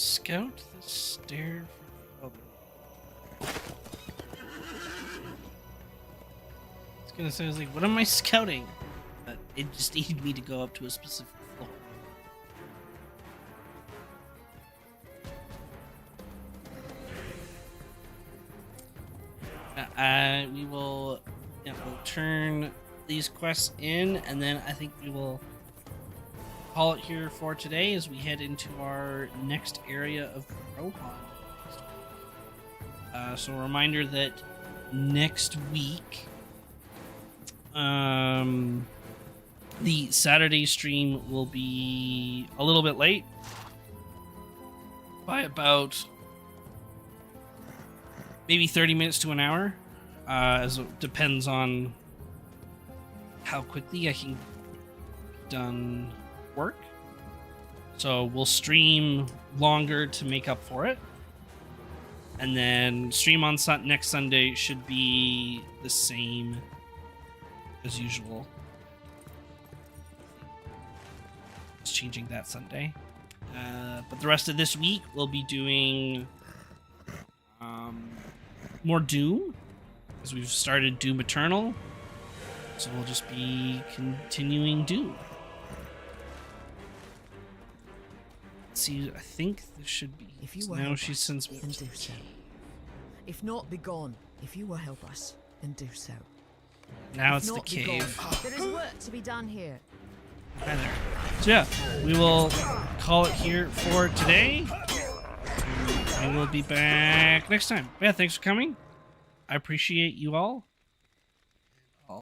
Scout the stair for the other. I was gonna say, I was like, what am I scouting? But it just needed me to go up to a specific floor. We'll turn these quests in, and then I think we will call it here for today as we head into our next area of Rohan. So a reminder that next week, the Saturday stream will be a little bit late by about maybe 30 minutes to an hour, as it depends on how quickly I can get done work. So we'll stream longer to make up for it, and then stream on next Sunday should be the same as usual. Just changing that Sunday, but the rest of this week we'll be doing more Doom, as we've started Doom Eternal, so we'll just be continuing Doom. See, I think this should be. If you will now help she us, sends me. then do so. If not, be gone. If you will help us, then do so. Now If it's the not, be gone. cave. There is work to be done here. Hi there. So yeah, we will call it here for today, and we'll be back next time. Yeah, thanks for coming. I appreciate you all.